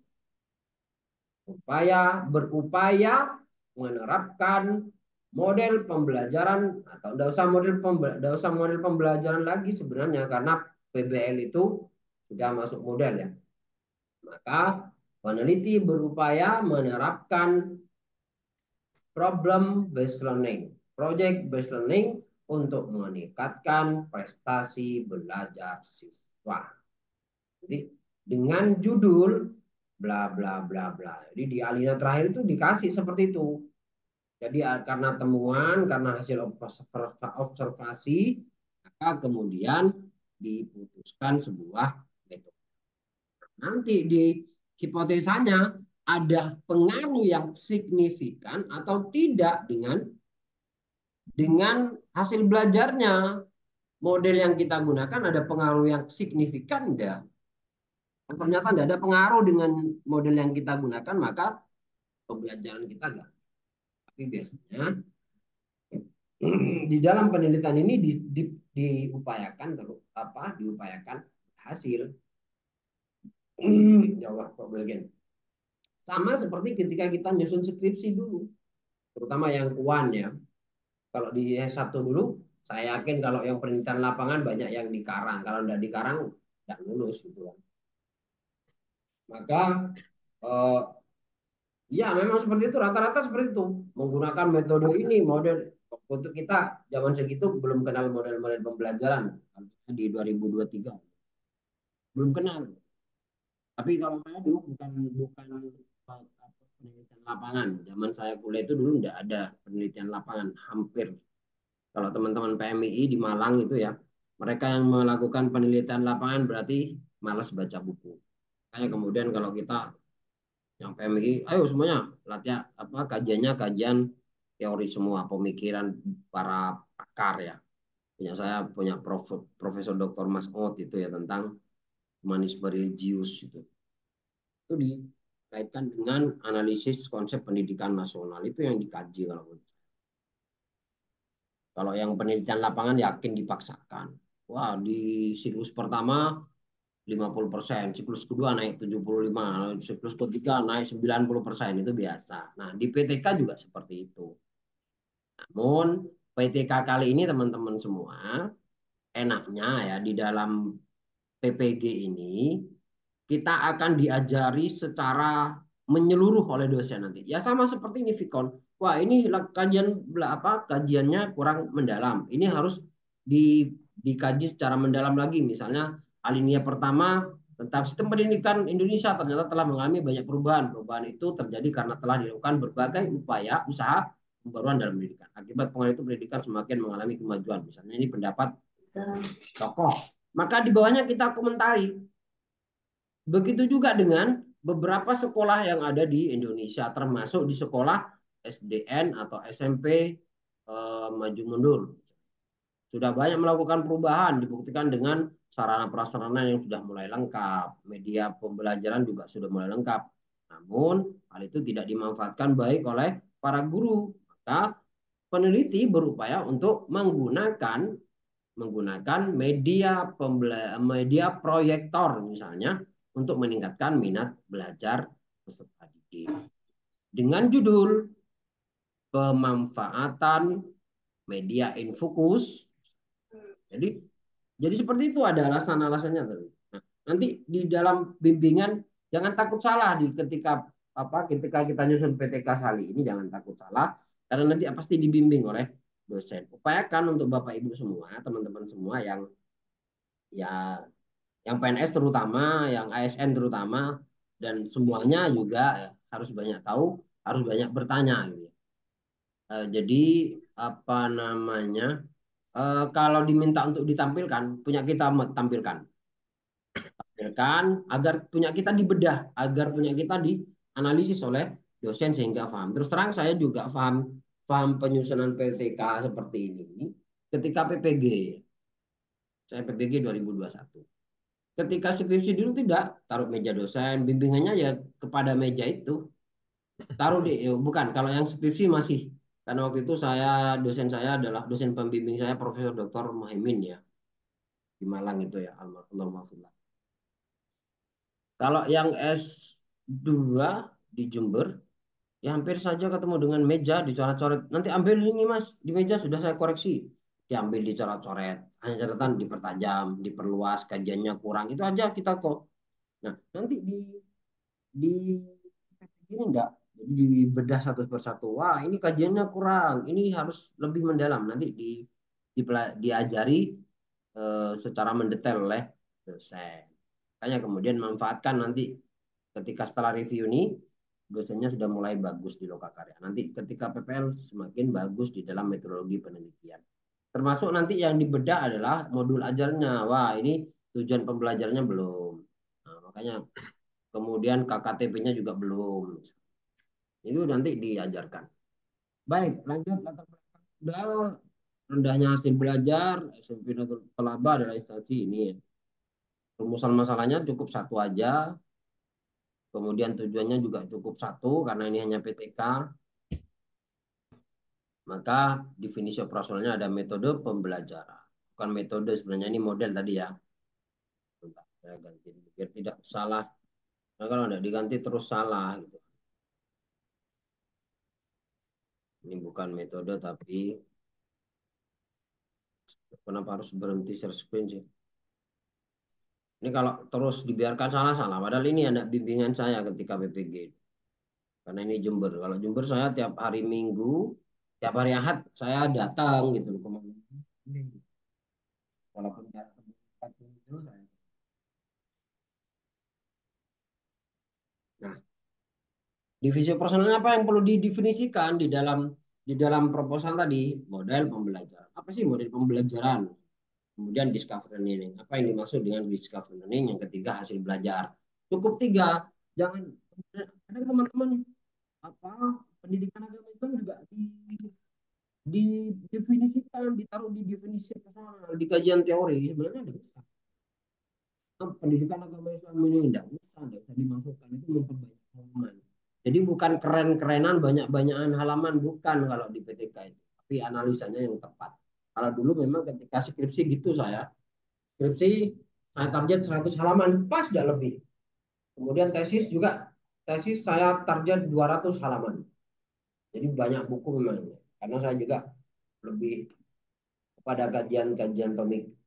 berupaya menerapkan model pembelajaran, atau tidak usah model pembelajaran lagi sebenarnya, karena PBL itu sudah masuk model ya. Maka Peneliti berupaya menerapkan problem based learning, project based learning untuk meningkatkan prestasi belajar siswa. Jadi dengan judul bla bla bla bla. Jadi di alinea terakhir itu dikasih seperti itu. Jadi karena temuan, karena hasil observasi, maka kemudian diputuskan sebuah metode. Nanti di hipotesanya ada pengaruh yang signifikan atau tidak dengan hasil belajarnya. Model yang kita gunakan ada pengaruh yang signifikan enggak? Ternyata tidak ada pengaruh dengan model yang kita gunakan, maka pembelajaran kita enggak. Tapi biasanya di dalam penelitian ini diupayakan hasil. Jawab kok bagian. Sama seperti ketika kita nyusun skripsi dulu, terutama yang kuan ya. Kalau di S1 dulu, saya yakin kalau yang penelitian lapangan banyak yang dikarang. Kalau tidak dikarang, tidak lulus gitu kan. Maka ya memang seperti itu, rata-rata seperti itu. Menggunakan metode ini, model untuk kita zaman segitu belum kenal model-model pembelajaran di 2023. Belum kenal. Tapi kalau saya dulu bukan penelitian lapangan. Zaman saya kuliah itu dulu tidak ada penelitian lapangan, hampir. Kalau teman-teman PMII di Malang itu ya, mereka yang melakukan penelitian lapangan berarti malas baca buku. Kayak kemudian kalau kita yang PMI, ayo semuanya latihan kajiannya kajian teori semua, pemikiran para pakar ya. Saya punya Profesor Dr. Mas Ot itu ya tentang humanisme religius itu. Itu dikaitkan dengan analisis konsep pendidikan nasional, itu yang dikaji kalau yang penelitian lapangan yakin dipaksakan. Wah, di siklus pertama 50%, siklus kedua naik 75%, siklus ketiga naik 90%, itu biasa. Nah, di PTK juga seperti itu. Namun, PTK kali ini teman-teman semua, enaknya ya di dalam PPG ini, kita akan diajari secara menyeluruh oleh dosen nanti. Ya sama seperti ini Vicon. Wah, ini kajiannya kurang mendalam. Ini harus dikaji secara mendalam lagi. Misalnya alinea pertama tentang sistem pendidikan Indonesia ternyata telah mengalami banyak perubahan. Perubahan itu terjadi karena telah dilakukan berbagai usaha pembaruan dalam pendidikan. Akibat pengaruh itu pendidikan semakin mengalami kemajuan. Misalnya ini pendapat tokoh. Maka di bawahnya kita komentari. Begitu juga dengan beberapa sekolah yang ada di Indonesia, termasuk di sekolah SDN atau SMP maju mundur. Sudah banyak melakukan perubahan, dibuktikan dengan sarana prasarana yang sudah mulai lengkap, media pembelajaran juga sudah mulai lengkap. Namun hal itu tidak dimanfaatkan baik oleh para guru. Maka peneliti berupaya untuk menggunakan media proyektor misalnya untuk meningkatkan minat belajar peserta didik. Dengan judul pemanfaatan media infokus. Jadi seperti itu ada alasan-alasannya. Nah, nanti di dalam bimbingan jangan takut salah ketika kita nyusun PTK kali ini, jangan takut salah karena nanti pasti dibimbing oleh dosen. Upayakan untuk Bapak Ibu semua, teman-teman semua yang PNS terutama, yang ASN terutama, dan semuanya juga harus banyak tahu, harus banyak bertanya. Gitu. Jadi kalau diminta untuk ditampilkan, punya kita tampilkan agar punya kita dibedah, agar punya kita dianalisis oleh dosen sehingga paham. Terus terang saya juga paham penyusunan PTK seperti ini ketika PPG. Saya PPG 2021. Ketika skripsi dulu tidak, taruh meja dosen, bimbingannya ya kepada meja itu. Taruh bukan, kalau yang skripsi masih. Karena waktu itu dosen saya adalah dosen pembimbing saya Profesor Dr. Muhaimin ya. Di Malang itu ya, almarhum. Kalau yang S2 di Jember, ya hampir saja ketemu dengan meja dicoret-coret. Nanti ambil ini Mas, di meja sudah saya koreksi. Diambil dicoret-coret, hanya catatan dipertajam, diperluas, kajiannya kurang, itu aja kita kok. Nah, nanti di ini enggak. Jadi dibedah satu persatu. Wah, ini kajiannya kurang. Ini harus lebih mendalam. Nanti diajari secara mendetail oleh dosen. Makanya kemudian manfaatkan nanti ketika setelah review ini dosennya sudah mulai bagus di lokakarya. Nanti ketika PPL semakin bagus di dalam metodologi penelitian. Termasuk nanti yang dibedah adalah modul ajarnya. Wah, ini tujuan pembelajarannya belum. Nah, makanya kemudian KKTP-nya juga belum. Itu nanti diajarkan. Baik, lanjut latar belakang modal. Rendahnya hasil belajar, SMP Telaba adalah instansi ini. Rumusan masalahnya cukup satu aja. Kemudian tujuannya juga cukup satu karena ini hanya PTK. Maka definisi operasionalnya ada metode pembelajaran. Bukan metode sebenarnya, ini model tadi ya. Bentar, saya ganti biar tidak salah. Nah, kalau tidak diganti terus salah gitu. Ini bukan metode tapi kenapa harus berhenti share screen sih? Ini kalau terus dibiarkan salah-salah. Padahal ini ada bimbingan saya ketika PPG. Karena ini Jember. Kalau Jember saya tiap hari Minggu, tiap hari Ahad saya datang gitu loh. Walaupun jarak tempat itu saya. Nah, divisi operasionalnya apa yang perlu didefinisikan di dalam proposal tadi? Model pembelajaran. Apa sih model pembelajaran? Kemudian discovery learning. Apa yang dimaksud dengan discovery learning? Yang ketiga hasil belajar. Cukup tiga. Jangan ada teman-teman apa pendidikan agama Islam juga didefinisikan, ditaruh di definisi personal di kajian teori sebenarnya tidak usah. Pendidikan agama Islam ini tidak usah dimasukkan, itu memperbanyak halaman. Jadi bukan keren-kerenan banyak-banyakan halaman, bukan kalau di PTK itu, tapi analisanya yang tepat. Kalau dulu memang ketika skripsi gitu skripsi saya target 100 halaman, pas tidak lebih. Kemudian tesis saya target 200 halaman. Jadi banyak buku memang. Karena saya juga lebih kepada kajian-kajian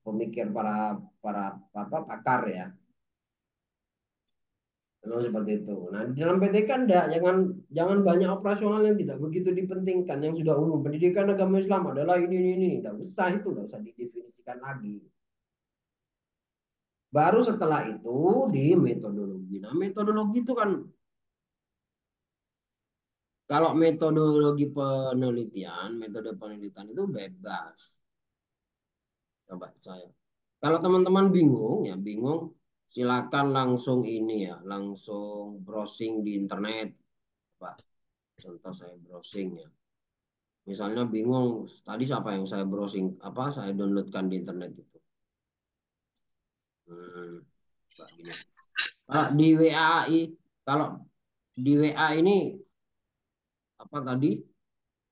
pemikir para pakar ya. Memang seperti itu. Nah, di dalam PTK kan jangan banyak operasional yang tidak begitu dipentingkan, yang sudah umum. Pendidikan agama Islam adalah ini. Tidak usah itu, tidak usah didefinisikan lagi. Baru setelah itu di metodologi. Nah, metodologi itu kan kalau metode penelitian itu bebas. Coba saya. Kalau teman-teman bingung, silakan langsung ini ya, langsung browsing di internet. Coba contoh saya browsing ya. Misalnya bingung, tadi siapa yang saya browsing, saya downloadkan di internet itu. Gini. Di WAI, kalau di WA ini apa tadi?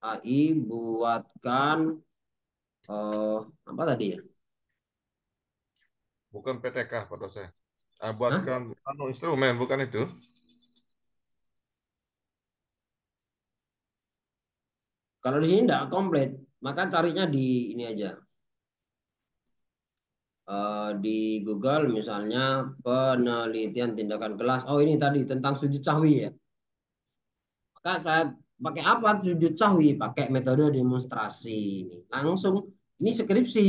AI buatkan apa tadi ya? Bukan PTK pada saya. Hah? Buatkan instrumen, bukan itu. Kalau di sini tidak komplit, maka carinya di ini aja. Di Google misalnya penelitian tindakan kelas. Oh, ini tadi tentang sujud sahwi ya. Maka saya pakai apa sujud sahwi? Pakai metode demonstrasi ini. Langsung ini skripsi.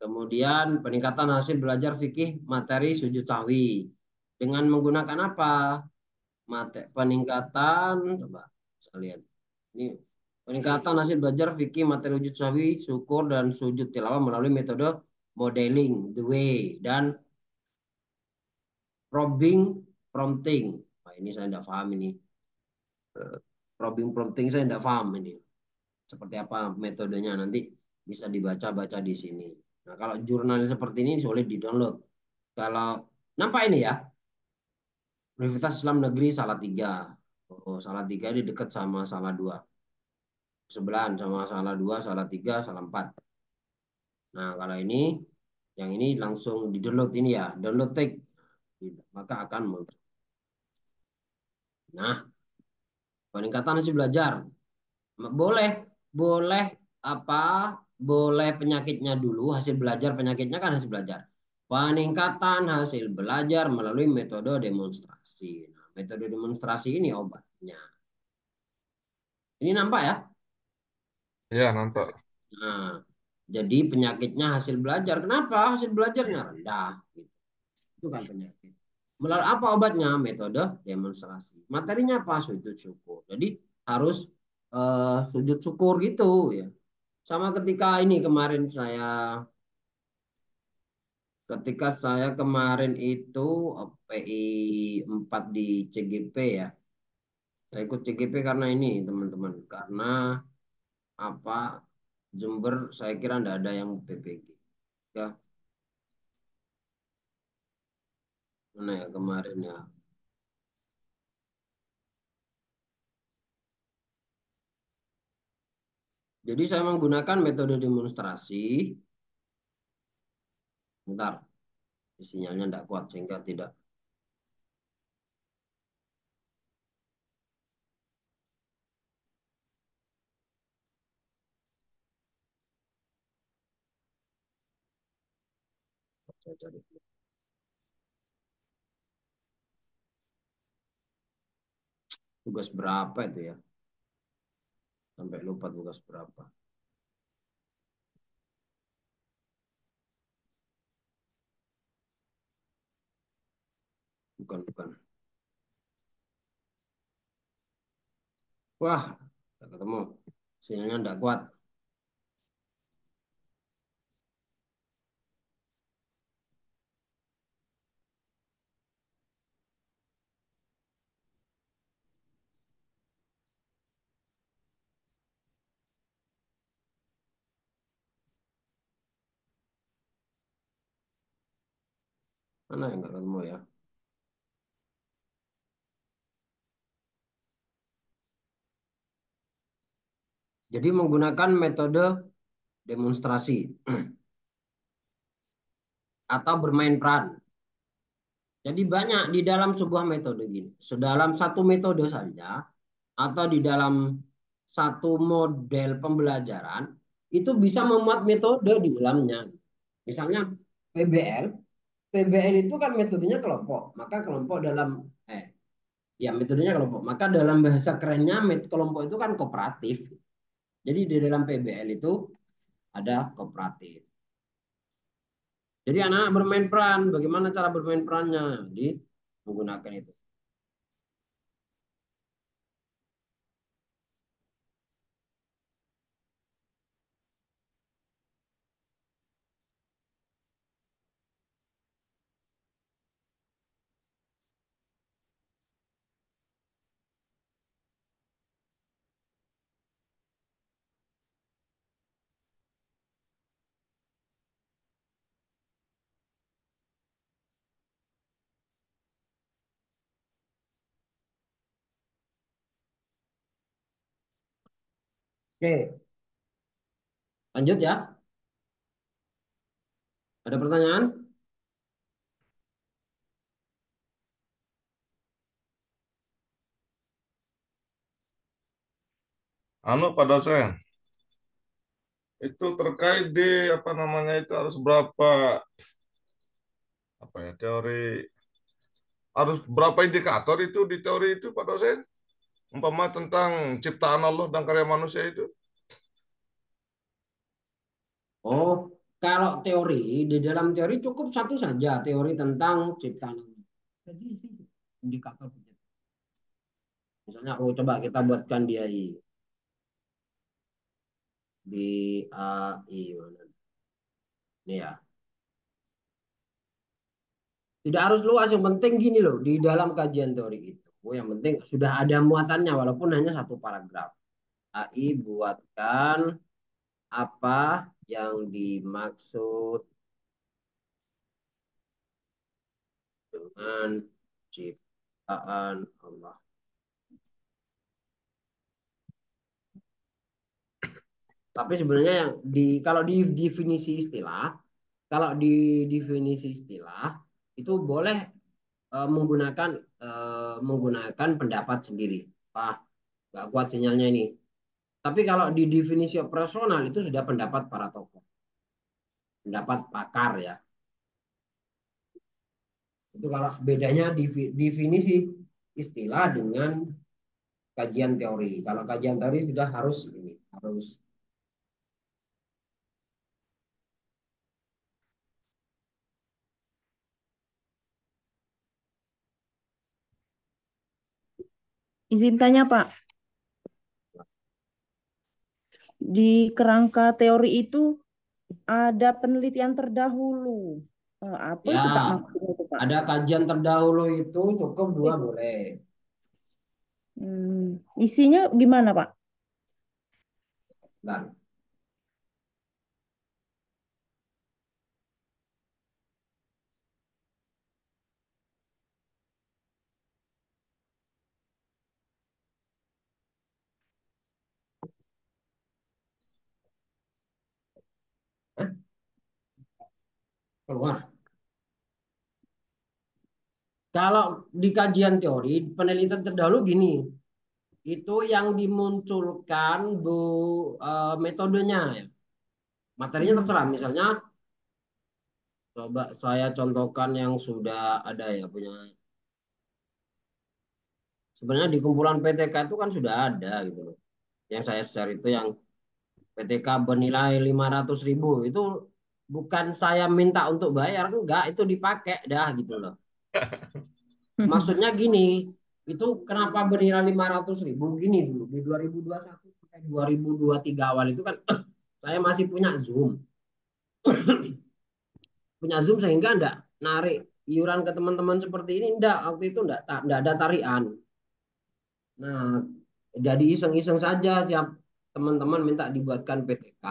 Kemudian peningkatan hasil belajar fikih materi sujud sahwi. Dengan menggunakan apa? Peningkatan, coba saya lihat. Ini peningkatan hasil belajar fikih materi sujud sahwi, syukur dan sujud tilawah melalui metode modeling, the way, dan probing, prompting. Nah, ini saya tidak paham ini. Probing, prompting saya tidak paham ini. Seperti apa metodenya nanti bisa dibaca-baca di sini. Nah, kalau jurnal seperti ini sulit di-download. Kalau nampak ini ya, Universitas Islam Negeri Salatiga. Oh, Salatiga ini dekat sama Salatiga. Sebelahan sama Salatiga, Salatiga, Salampat. Nah, kalau ini, yang ini langsung di-download ini ya, download take. Maka akan muncul. Nah, peningkatan hasil belajar. Boleh penyakitnya dulu, hasil belajar penyakitnya kan hasil belajar. Peningkatan hasil belajar melalui metode demonstrasi. Nah, metode demonstrasi ini obatnya. Ini nampak ya? Ya, nampak. Nah, jadi penyakitnya hasil belajar. Kenapa? Hasil belajarnya rendah. Gitu. Itu kan penyakit. Melalui apa obatnya? Metode demonstrasi. Materinya apa? Sujud syukur. Jadi harus sujud syukur gitu ya. Sama ketika ini ketika saya kemarin itu PI 4 di CGP ya. Saya ikut CGP karena ini teman-teman. Karena apa Jember saya kira tidak ada yang PPG. Ya, mana ya kemarin ya. Jadi saya menggunakan metode demonstrasi. Bentar, sinyalnya tidak kuat sehingga tidak. Saya cari. Tugas berapa itu ya? Sampai lupa tugas berapa. Bukan. Wah, tidak ketemu. Sinyalnya tidak kuat. Mana yang nggak ketemu ya? Jadi menggunakan metode demonstrasi atau bermain peran. Jadi banyak di dalam sebuah metode gini. Sedalam satu metode saja atau di dalam satu model pembelajaran itu bisa memuat metode di dalamnya. Misalnya PBL, PBL itu kan metodenya kelompok. Maka kelompok dalam ya metodenya kelompok. Maka dalam bahasa kerennya kelompok itu kan kooperatif. Jadi di dalam PBL itu ada kooperatif. Jadi anak-anak bermain peran, bagaimana cara bermain perannya? Di menggunakan itu. Oke, lanjut ya. Ada pertanyaan? Pak dosen, itu terkait di apa namanya itu harus berapa teori harus berapa indikator itu di teori itu Pak dosen? Umpama tentang ciptaan Allah dan karya manusia itu. Oh, kalau teori, di dalam teori cukup satu saja, teori tentang ciptaan Allah. Jadi indikator. Misalnya, coba kita buatkan di AI. Di AI mana? Ini ya. Tidak harus luas, yang penting gini loh, di dalam kajian teori itu. Yang penting sudah ada muatannya, walaupun hanya satu paragraf. AI buatkan apa yang dimaksud dengan ciptaan Allah. Tapi sebenarnya yang kalau di definisi istilah, itu boleh menggunakan pendapat sendiri. Nggak kuat sinyalnya ini. Tapi kalau di definisi operasional itu sudah pendapat para tokoh, pendapat pakar ya. Itu kalau bedanya definisi istilah dengan kajian teori. Kalau kajian teori sudah harus ini, harus Izin tanya, Pak. Di kerangka teori itu ada penelitian terdahulu. Apa ya itu, Pak, maksudnya itu, Pak? ada kajian terdahulu itu cukup 2 boleh. Isinya gimana, Pak? Nah, keluar. Kalau di kajian teori, penelitian terdahulu gini, itu yang dimunculkan metodenya ya. Materinya terserah, misalnya coba saya contohkan yang sudah ada ya punya. Sebenarnya di kumpulan PTK itu kan sudah ada gitu loh. Yang saya share itu yang PTK bernilai 500.000 itu bukan saya minta untuk bayar, enggak, itu dipakai dah gitu loh. Maksudnya gini, itu kenapa bernilai 500.000? Gini dulu, di 2021 sampai 2023 awal itu kan saya masih punya Zoom. Punya Zoom sehingga enggak narik iuran ke teman-teman seperti ini, enggak, waktu itu enggak ada tarian. Nah, jadi iseng-iseng saja siap teman-teman minta dibuatkan PTK.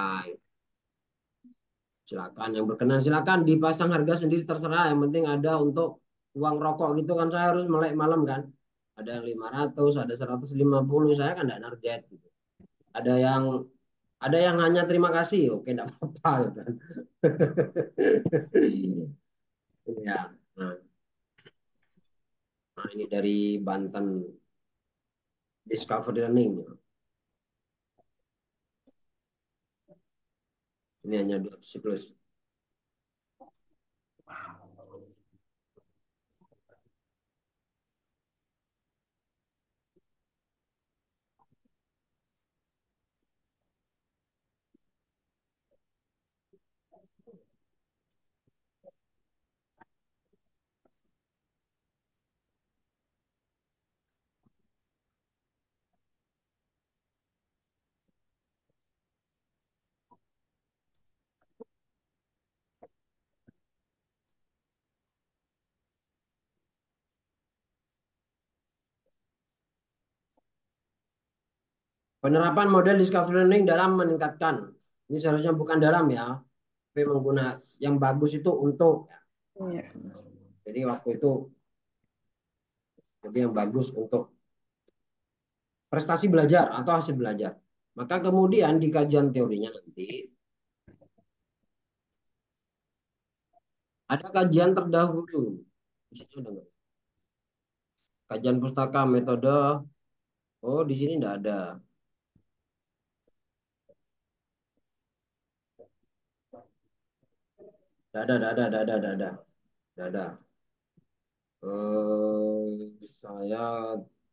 Silakan yang berkenan silakan dipasang harga sendiri terserah, yang penting ada untuk uang rokok gitu kan, saya harus melek malam kan. Ada yang 500, ada 150, saya kan enggak target gitu. Ada yang hanya terima kasih, oke enggak apa-apa gitu kan. Ya. Nah, ini dari Banten Discovery Learning. Ini hanya 2 siklus. Penerapan model discovery learning dalam meningkatkan. Ini seharusnya bukan dalam ya, tapi menggunakan yang bagus itu untuk. Jadi waktu itu, jadi yang bagus untuk prestasi belajar atau hasil belajar. Maka kemudian di kajian teorinya nanti ada kajian terdahulu. Di sini ada nggak? Kajian pustaka metode. Oh, di sini enggak ada. Ada.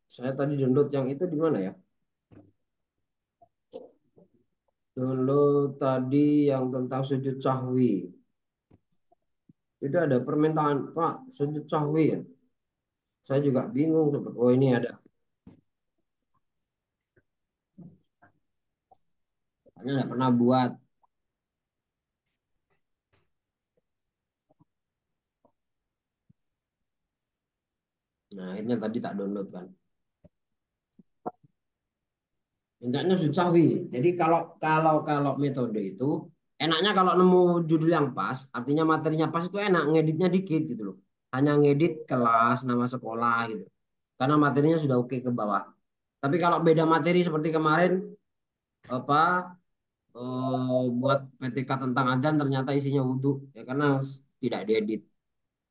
Saya tadi download yang itu di mana ya? Download tadi yang tentang sujud sahwi. Itu ada permintaan, Pak, sujud sahwi ya. Saya juga bingung. Oh, ini ada. Saya nggak pernah buat. Nah, akhirnya tadi tak download kan. Mintanya sujud sahwi. Jadi kalau metode itu enaknya kalau nemu judul yang pas, artinya materinya pas itu enak, ngeditnya dikit gitu loh. Hanya ngedit kelas, nama sekolah gitu. Karena materinya sudah oke ke bawah. Tapi kalau beda materi seperti kemarin apa buat PTK tentang adzan ternyata isinya wudhu ya karena tidak diedit.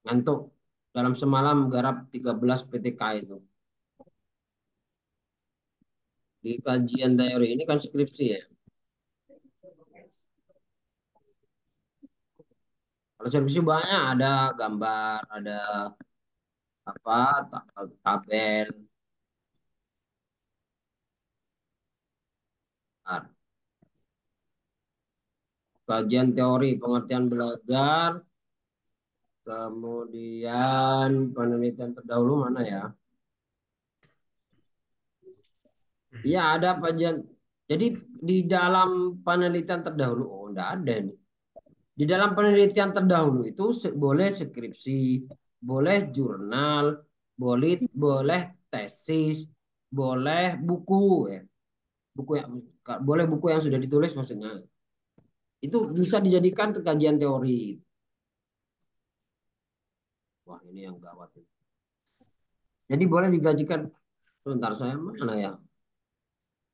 Ngantuk dalam semalam garap 13 PTK itu. Di kajian teori ini kan skripsi ya. Kalau skripsi banyak, ada gambar, ada apa tabel. Bentar. Kajian teori pengertian belajar, kemudian penelitian terdahulu mana ya? Iya ada kajian. Jadi di dalam penelitian terdahulu, oh enggak ada nih. Di dalam penelitian terdahulu itu boleh skripsi, boleh jurnal, boleh tesis, boleh buku ya. Buku yang boleh buku yang sudah ditulis maksudnya. Itu bisa dijadikan kajian teori. Wah, ini yang gawat. Jadi boleh digajikan. Sebentar saya mana ya?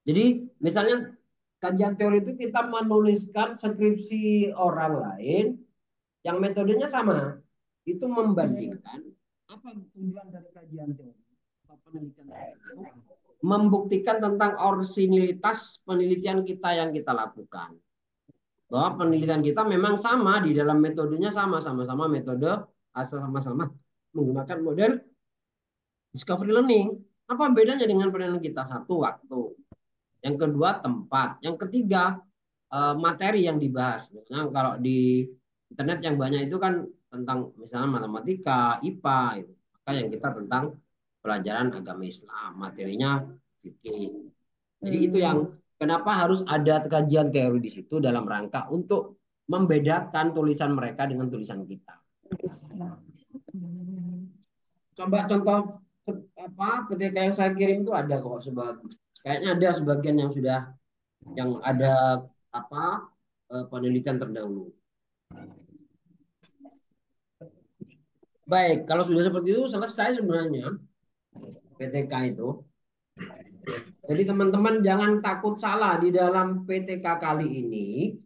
Jadi misalnya kajian teori itu kita menuliskan skripsi orang lain yang metodenya sama. Itu membandingkan apa tujuan dari kajian teori atau penelitian teori itu membuktikan tentang orisinilitas penelitian kita yang kita lakukan. Bahwa penelitian kita memang sama di dalam metodenya sama-sama metode asal sama-sama menggunakan model discovery learning. Apa bedanya dengan penelitian kita? Satu, waktu. Yang kedua, tempat. Yang ketiga, materi yang dibahas. Misalnya kalau di internet yang banyak itu kan tentang misalnya matematika, IPA, itu. Maka yang kita tentang pelajaran agama Islam, materinya fikih. Jadi itu yang kenapa harus ada kajian teori di situ dalam rangka untuk membedakan tulisan mereka dengan tulisan kita. Coba contoh apa PTK yang saya kirim itu ada kok kayaknya ada sebagian yang sudah yang ada apa penelitian terdahulu. Baik, kalau sudah seperti itu selesai sebenarnya PTK itu. Jadi teman-teman jangan takut salah di dalam PTK kali ini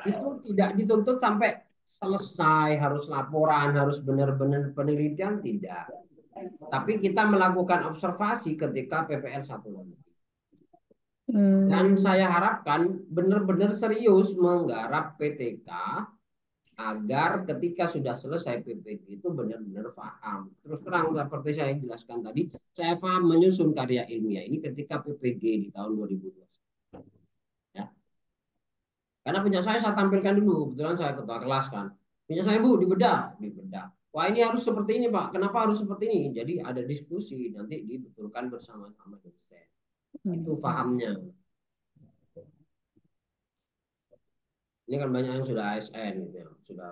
itu tidak dituntut sampai selesai harus laporan, harus benar-benar penelitian tidak. Tapi kita melakukan observasi ketika PPL 1 nanti. Dan saya harapkan benar-benar serius menggarap PTK agar ketika sudah selesai PPG itu benar-benar paham. Terus terang seperti saya jelaskan tadi, saya paham menyusun karya ilmiah ini ketika PPG di tahun 2021. Ya. Karena punya saya tampilkan dulu, kebetulan saya ketua kelas kan. Punya saya Bu, dibedah. Wah ini harus seperti ini Pak, kenapa harus seperti ini? Jadi ada diskusi, nanti dibetulkan bersama-sama dosen. Itu pahamnya. Ini kan banyak yang sudah ASN gitu ya, sudah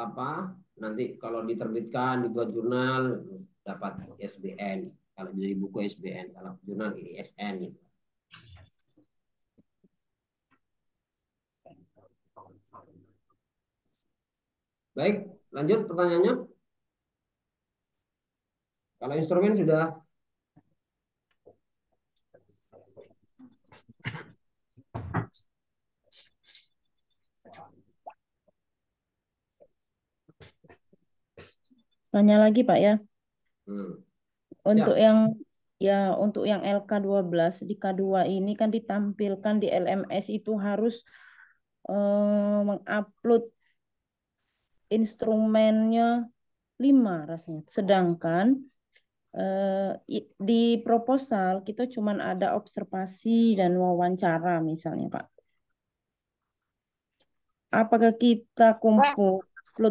apa nanti kalau diterbitkan dibuat jurnal dapat ISBN, kalau jadi buku ISBN, kalau jurnal ISN gitu. Baik, lanjut pertanyaannya. Kalau instrumen sudah Tanya lagi Pak ya. Untuk Ya. untuk yang LK12 di K2 ini kan ditampilkan di LMS itu harus mengupload instrumennya 5 rasanya. Sedangkan di proposal kita cuma ada observasi dan wawancara misalnya Pak. Apakah kita kumpul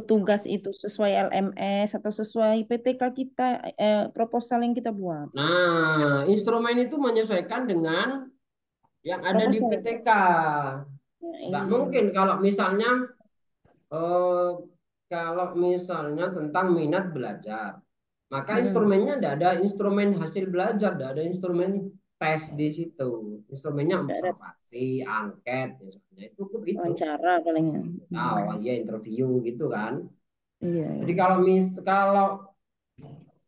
tugas itu sesuai LMS atau sesuai PTK kita proposal yang kita buat? Nah, instrumen itu menyesuaikan dengan yang ada di Proposal. PTK. Nggak Iya. mungkin kalau misalnya tentang minat belajar, maka instrumennya tidak ada instrumen hasil belajar, tidak ada instrumen tes di situ. Instrumennya observasi, angket, misalnya itu Wawancara palingnya. Oh ya interview gitu kan. Iya. Jadi kalau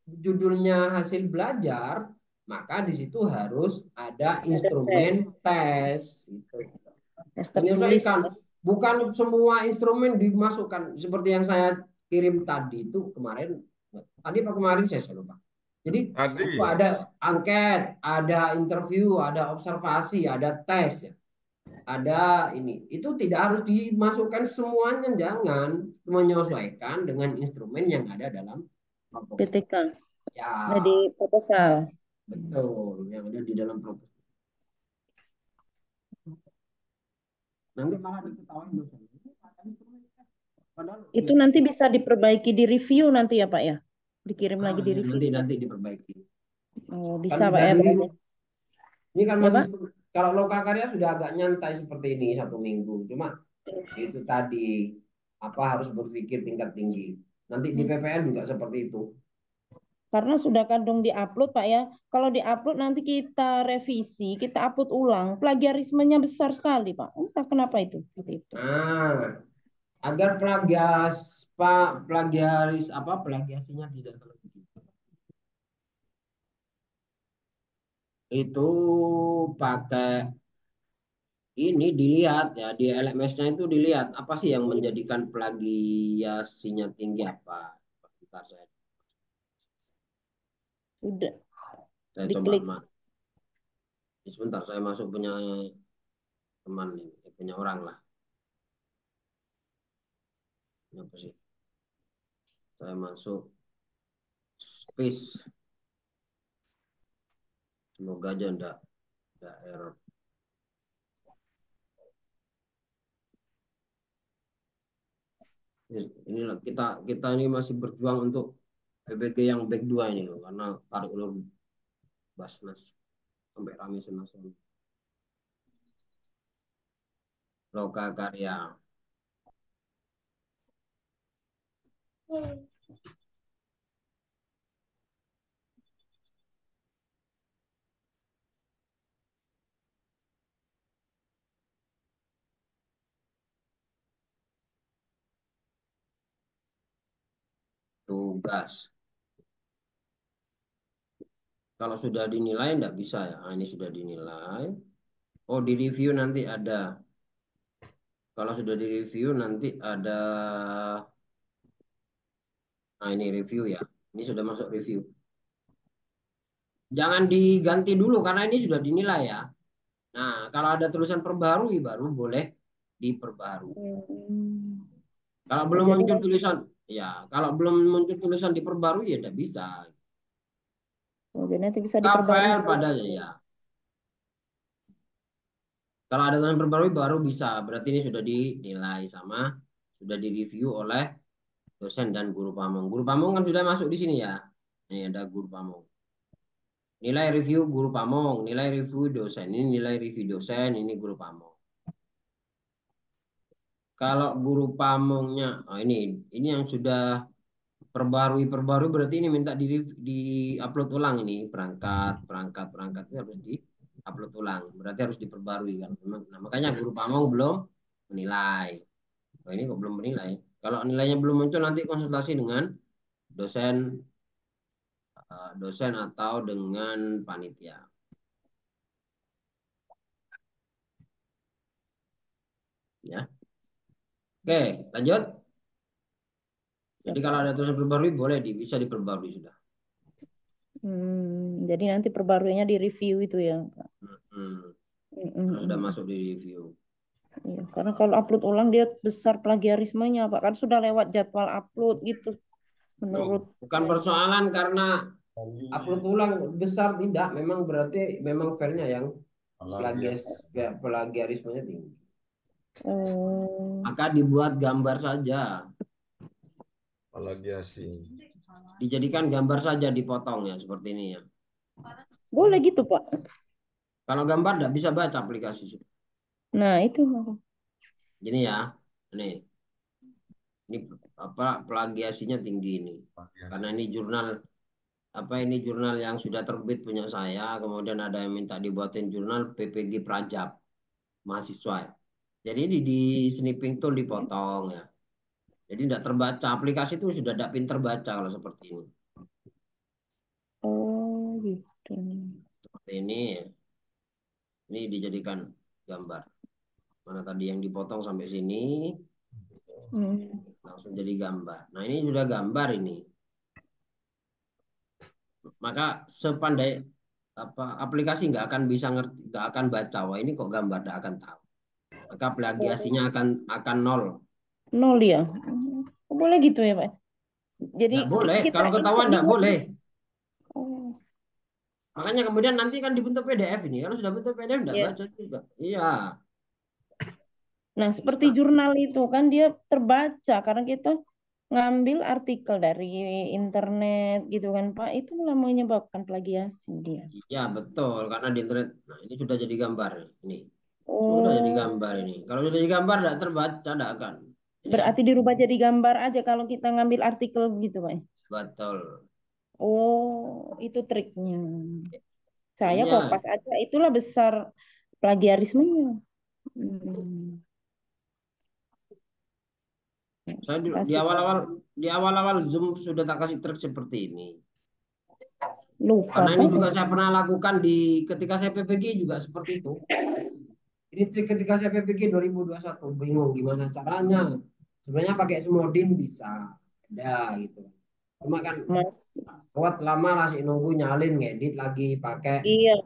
judulnya hasil belajar, maka di situ harus ada instrumen tes. Gitu. Menyesuaikan. Bukan semua instrumen dimasukkan seperti yang saya kirim tadi itu kemarin. Tadi Pak kemarin saya lupa. Jadi itu ada angket, ada interview, ada observasi, ada tes ya. ada ini. Itu tidak harus dimasukkan semuanya, jangan menyesuaikan dengan instrumen yang ada dalam proposal. PTK. Ya, Nah, di proposal. betul, yang ada di dalam proposal. Nanti malah diketahui dosen. Ini ada instrumen. Padahal Itu ya, nanti bisa diperbaiki di review nanti ya Pak ya? Dikirim lagi di review. nanti diperbaiki. Oh, Kan bisa Pak udah ya di berarti. ini kan Ya, masih Pak? kalau loka karya sudah agak nyantai seperti ini 1 minggu. Cuma itu tadi apa harus berpikir tingkat tinggi. Nanti di PPN juga seperti itu. Karena sudah kadung diupload Pak ya. Kalau diupload nanti kita revisi, kita upload ulang, plagiarismenya besar sekali Pak. Entah kenapa itu. Seperti itu. Nah, agar plagiasinya tidak terlalu tinggi. Itu pakai ini dilihat ya di LMS-nya itu dilihat apa sih yang menjadikan plagiasinya tinggi apa. Bentar Udah saya coba diklik. sebentar saya masuk punya teman nih, punya orang lah. Ini apa sih? Saya masuk space. Semoga aja enggak error. Inilah kita ini masih berjuang untuk PBG yang back 2 ini loh, karena tarik ulur Basnas sampai rame senasnya. Loka karya. Tugas. Kalau sudah dinilai enggak bisa ya. Nah, ini sudah dinilai. Oh, di review nanti ada. Kalau sudah di review nanti ada. Nah, ini review ya. Ini sudah masuk review. Jangan diganti dulu karena ini sudah dinilai ya. Nah, kalau ada tulisan perbarui baru boleh diperbarui. Kalau belum Jadi muncul tulisan, ya kalau belum muncul tulisan diperbarui ya tidak bisa. jadi nanti bisa Kafel diperbarui. pada ya. Kalau ada tulisan perbarui baru bisa. Berarti ini sudah dinilai sama sudah direview oleh dosen dan guru pamong. Guru pamong kan sudah masuk di sini ya. Ini ada guru pamong. Nilai review guru pamong, nilai review dosen. Ini nilai review dosen, ini guru pamong. Kalau guru pamongnya, ini yang sudah perbarui berarti ini minta di upload ulang ini perangkat itu harus di upload ulang. Berarti harus diperbarui kan. Nah, makanya guru pamong belum menilai. Oh, ini kok belum menilai. Kalau nilainya belum muncul nanti konsultasi dengan dosen atau dengan panitia. Ya. Oke, lanjut. Jadi kalau ada tulisan perbarui boleh bisa diperbarui sudah. Jadi nanti perbaruinya di review itu ya. Sudah masuk di review. Iya, karena kalau upload ulang dia besar plagiarismenya Pak. Kan sudah lewat jadwal upload gitu. Menurut bukan persoalan karena upload ulang besar tidak, memang berarti memang filenya yang plagiarismenya tinggi. Maka dibuat gambar saja. Plagiasi. Dijadikan gambar saja, dipotong ya seperti ini ya. Boleh gitu Pak. Kalau gambar tidak bisa baca aplikasi. Nah itu. Gini ya, ini apa plagiasinya tinggi ini. Karena ini jurnal yang sudah terbit punya saya, kemudian ada yang minta dibuatin jurnal PPG Prajab mahasiswa. Jadi ini di snipping tool dipotong ya. Jadi tidak terbaca, aplikasi itu sudah tidak pinter baca kalau seperti ini. Oh gitu. Seperti ini dijadikan gambar. Mana tadi yang dipotong sampai sini, langsung jadi gambar. Nah ini sudah gambar ini. Maka sepandai aplikasi nggak akan bisa ngerti, nggak akan baca. Wah ini kok gambar, nggak akan tahu. maka plagiasinya akan nol. Nol ya. Boleh gitu ya, Pak? Jadi Nggak boleh, kita kalau ketahuan nggak input. boleh. Oh, Makanya kemudian nanti kan dibentuk PDF ini. Kalau sudah bentuk PDF nggak ya. baca juga. Iya. Nah, seperti jurnal itu kan dia terbaca karena kita ngambil artikel dari internet gitu kan, Pak. Itu malah menyebabkan plagiasi dia. Iya, betul. Karena di internet, nah ini sudah jadi gambar. Ini. Sudah jadi Oh, gambar ini. Kalau sudah jadi gambar nggak terbaca, nggak akan. Ini ya, berarti dirubah jadi gambar aja kalau kita ngambil artikel gitu, Pak. betul. Oh, itu triknya. Saya Iya, kopas aja, itulah besar plagiarismenya. Hmm. saya di Kasih awal-awal Zoom sudah tak kasih trik seperti ini. lupa, Karena ini Pak. juga saya pernah lakukan ketika saya PPG juga seperti itu. Ini trik ketika saya PPG 2021, bingung gimana caranya. Sebenarnya pakai Smodin bisa, ada gitu. Cuma kan Mas, kuat lama masih nunggu nyalin ngedit lagi iya,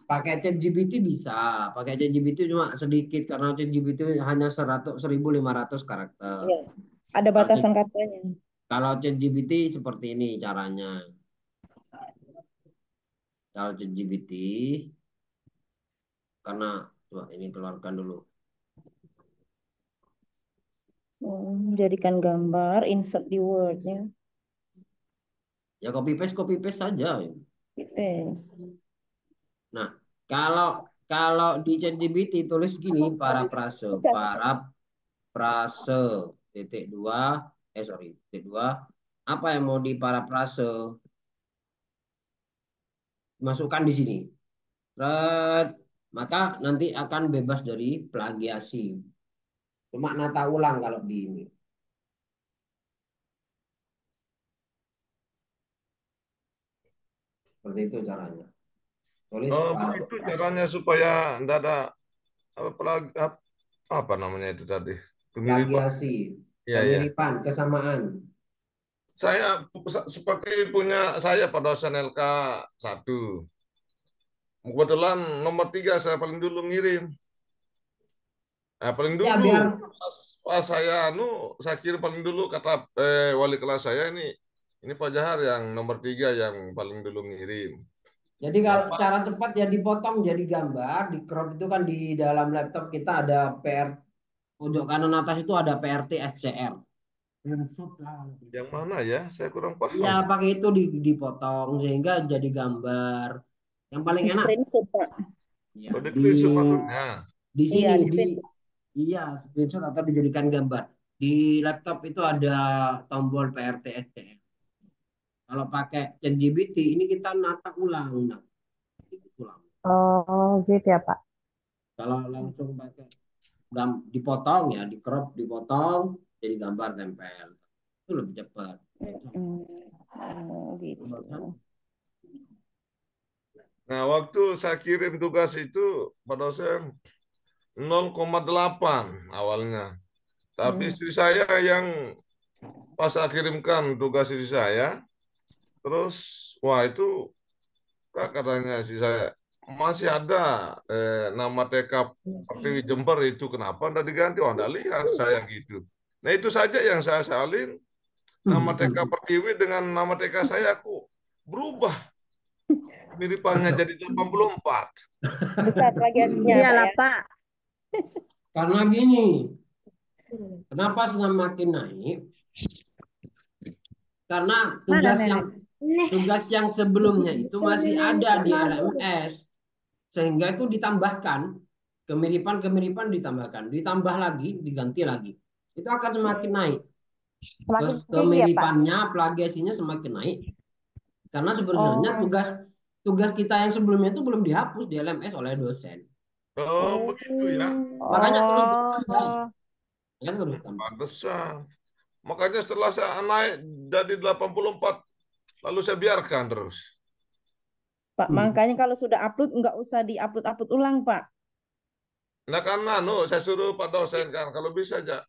pakai ChatGPT bisa. Pakai ChatGPT cuma sedikit karena ChatGPT hanya 1.500 karakter. iya. Ada Kalau batasan katanya. kalau ChatGPT seperti ini caranya. Kalau ChatGPT karena coba ini keluarkan dulu. Jadikan gambar, insert di Word-nya. Ya copy paste saja. Tes. Nah, kalau di ChatGPT tulis gini para prase titik dua titik dua apa yang mau diparafrase masukkan di sini. Red, maka nanti akan bebas dari plagiasi. Cuma nata ulang kalau di ini. Seperti itu caranya. Tulis Oh, begitu caranya supaya enggak ada apa namanya itu tadi? Kemiripan. plagiasi, Iya, iya. kemiripan, kesamaan. Saya seperti punya saya pada dosen LK 1. Kebetulan nomor 3 saya paling dulu ngirim. Nah, paling Ya dulu biar pas saya kirim paling dulu kata wali kelas saya ini Pak Jahar yang nomor 3 yang paling dulu ngirim. jadi Nah, kalau pas, cara cepat ya dipotong jadi gambar, di crop itu kan di dalam laptop kita ada PR pojok kanan atas itu ada PRT SCR. Screenshot lah. yang mana ya? Saya kurang paham. Ya pakai itu dipotong sehingga jadi gambar. Yang paling Di enak screenshot, Pak. ya Oh, di di screenshot maksudnya. di Iya, sini di screenshot. iya screenshot atau dijadikan gambar. Di laptop itu ada tombol PRT SCR. Kalau pakai ChatGPT ini kita nata ulang, nah, ulang. Oh, gitu ya, Pak. Kalau langsung pakai dipotong ya, di crop dipotong jadi gambar tempel. Itu lebih cepat. Gitu. Nah, waktu saya kirim tugas itu pada dosen 0,8 awalnya. Tapi istri saya yang pas saya kirimkan tugas istri saya, terus wah itu katanya istri saya masih ada nama TK Pertiwi Jember itu kenapa enggak diganti? Oh, enggak lihat saya gitu. Nah, itu saja yang saya salin nama TK Pertiwi dengan nama TK saya aku berubah miripannya jadi 84. Besar plagiatnya, Pak Iyalah ya. Pak. Karena gini, kenapa semakin naik? Karena tugas yang sebelumnya itu masih ada di LMS, sehingga itu ditambahkan kemiripan ditambahkan, ditambah lagi, diganti lagi, itu akan semakin naik. Semakin Terus tinggi ya, Pak. kemiripannya, plagiasinya semakin naik. Karena sebenarnya tugas kita yang sebelumnya itu belum dihapus di LMS oleh dosen. Oh, begitu ya. Makanya terus Oh, bertambah. Kan terus tambah. Pantesan. Makanya setelah saya naik jadi 84, lalu saya biarkan terus. Pak, makanya kalau sudah upload nggak usah di-upload ulang, Pak. Nah, karena saya suruh Pak dosen kan, kalau bisa aja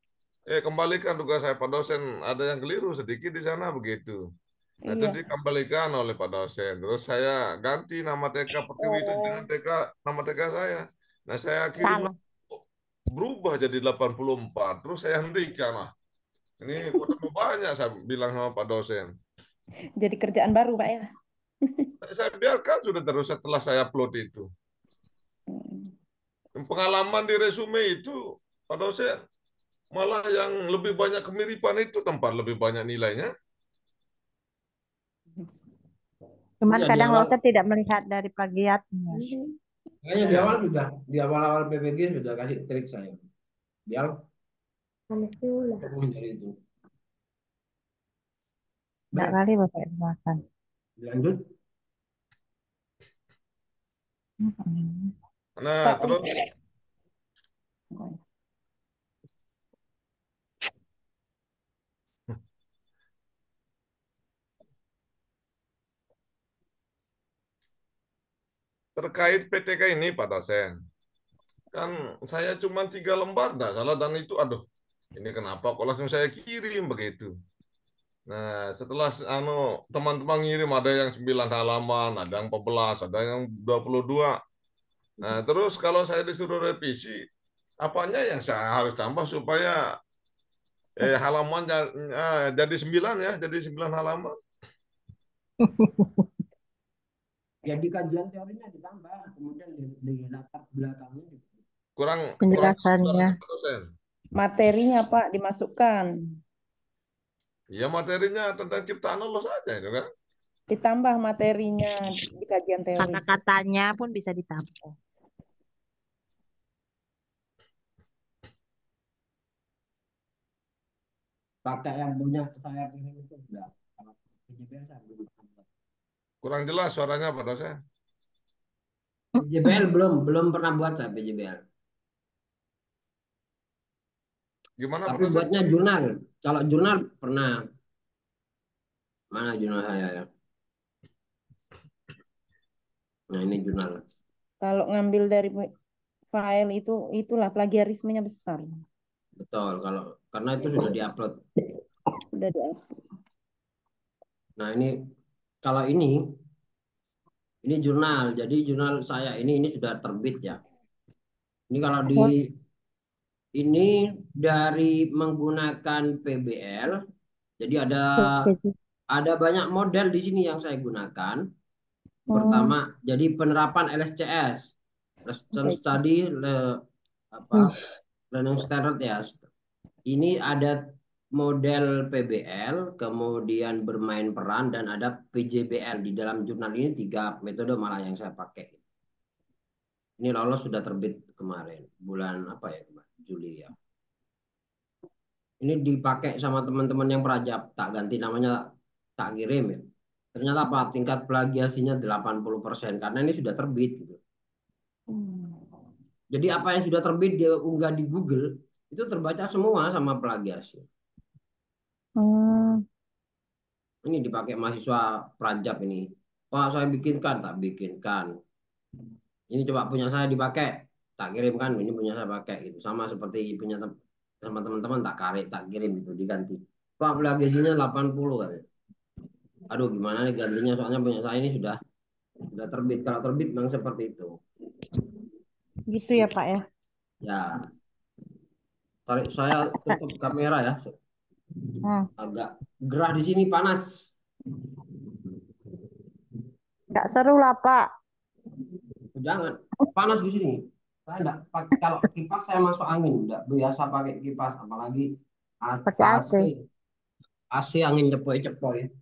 kembalikan tugas saya Pak dosen, ada yang keliru sedikit di sana begitu. Nah, itu Iya. dikembalikan oleh Pak dosen. Terus saya ganti nama TK Pertiwi itu dengan nama TK saya. Nah, saya kirim Sana. berubah jadi 84. Terus saya hentikan lah. Ini kok tambah banyak, saya bilang sama Pak dosen. Jadi kerjaan baru, Pak ya. Saya biarkan sudah terus setelah saya upload itu. Pengalaman di resume itu, Pak dosen, malah yang lebih banyak kemiripan itu tempat lebih banyak nilainya. Cuman Iya, di kadang awal, Lawson tidak melihat dari plagiatnya. kayaknya di Iya. awal sudah, di awal-awal PPG sudah kasih trik saya. Biar untuk menghindari itu. Enggak Baik, kali Bapak makan. lanjut. Nah, Pak, terus terkait PTK ini, Pak dosen, kan saya cuma 3 lembar, enggak salah, dan itu, aduh, ini kenapa kok langsung saya kirim begitu. Nah, setelah teman-teman ngirim, ada yang 9 halaman, ada yang 14, ada yang 22. Nah, terus kalau saya disuruh revisi, apanya yang saya harus tambah supaya halaman jadi 9 ya, jadi 9 halaman. Jadi kajian teorinya ditambah, kemudian di latar belakangnya Kurang Penjelasannya. suaranya, Pak dosen. materinya, Pak, dimasukkan. Ya, materinya tentang ciptaan Allah saja itu kan. Ditambah materinya di kajian teori. Kata-katanya pun bisa ditambah. pakai yang punya saya kirim itu sudah. Kalau PJBL saya belum tambah. Kurang jelas suaranya, Pak dosen. PJBL belum pernah buat saya PJBL. Gimana, Pak Tapi dosen? buatnya jurnal. Kalau jurnal pernah. Mana jurnal saya ya? Nah, ini jurnal. Kalau ngambil dari file itu, itulah plagiarismenya besar. Betul, karena itu sudah diupload. Sudah di-upload. Nah, ini kalau ini jurnal. Jadi jurnal saya ini sudah terbit ya. Ini kalau ini dari menggunakan PBL. Jadi ada banyak model di sini yang saya gunakan. Pertama, jadi penerapan LSCS, Lesson Study, Learning Standard ya. Ini ada model PBL, kemudian bermain peran, dan ada PJBL. Di dalam jurnal ini 3 metode malah yang saya pakai. Ini lolos sudah terbit kemarin, bulan apa ya, Juli ya. Ini dipakai sama teman-teman yang perajab, tak ganti namanya, tak kirim ya. Ternyata apa? Tingkat plagiasinya 80% karena ini sudah terbit gitu. Jadi apa yang sudah terbit dia unggah di Google itu terbaca semua sama plagiasi. Ini dipakai mahasiswa perajab ini. Pak, saya bikinkan, tak bikinkan. Ini coba punya saya dipakai, tak kirimkan. Ini punya saya pakai gitu. Sama seperti punya sama teman-teman, tak kirim gitu, diganti. Pak, plagiasinya 80 katanya. Aduh, gimana nih gantinya, soalnya punya saya ini sudah terbit. Kalau terbit memang seperti itu. Gitu ya Pak ya. Ya. Tarik, saya tutup kamera ya. Agak gerah di sini, panas. Nggak seru lah Pak. Jangan, panas di sini. Saya enggak pakai, kalau kipas saya masuk angin, enggak biasa pakai kipas, apalagi Pakai AC. AC angin cepoi-cepoi.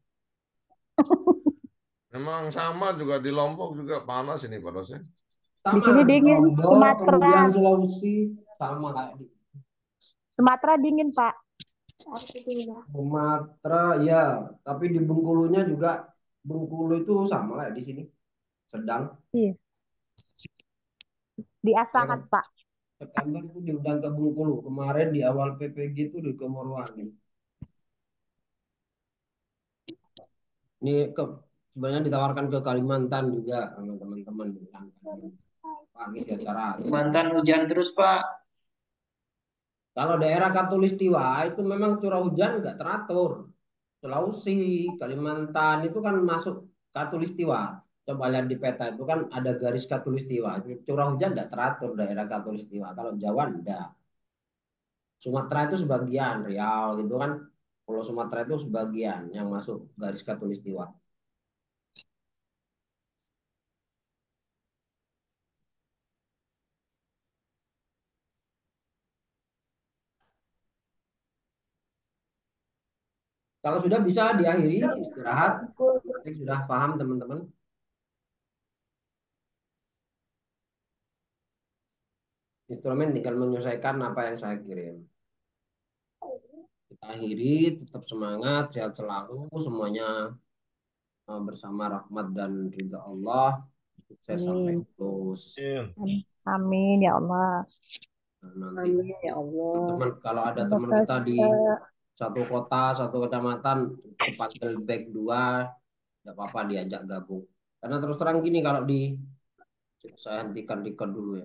Memang sama juga di Lombok juga panas ini, Pak dosen. Di sini dingin, Lombok, Sumatera. kemudian Sulawesi sama kayak di Sumatera dingin Pak. Sumatera ya, tapi di Bengkulunya juga, Bengkulu itu sama lah di sini, sedang. Iya. Di Asahan Ya, Pak. September itu diundang ke Bengkulu. Kemarin di awal PPG itu di Morowali. Ini sebenarnya ditawarkan ke Kalimantan juga sama teman-teman yang Pak ngisi acara. Kalimantan hujan terus Pak. Kalau daerah Katulistiwa itu memang curah hujan nggak teratur. Sulawesi, Kalimantan itu kan masuk Katulistiwa. coba lihat di peta itu kan ada garis khatulistiwa. Curah hujan tidak teratur daerah khatulistiwa. Kalau Jawa enggak. Sumatera itu sebagian, Riau gitu kan. Pulau Sumatera itu sebagian yang masuk garis khatulistiwa. Kalau sudah bisa diakhiri istirahat. Sudah paham teman-teman? Instrumen tinggal menyelesaikan apa yang saya kirim. Kita akhiri, tetap semangat, sehat selalu, semuanya bersama rahmat dan ridha Allah. Sukses sampai Amin. lulus. Amin ya Allah. Nah, nanti Amin ya Allah. teman kalau ada Semoga teman kita di kita satu kota, satu kecamatan, kepanggil back 2, tidak apa-apa diajak gabung. Karena terus terang gini, kalau di saya hentikan record dulu ya.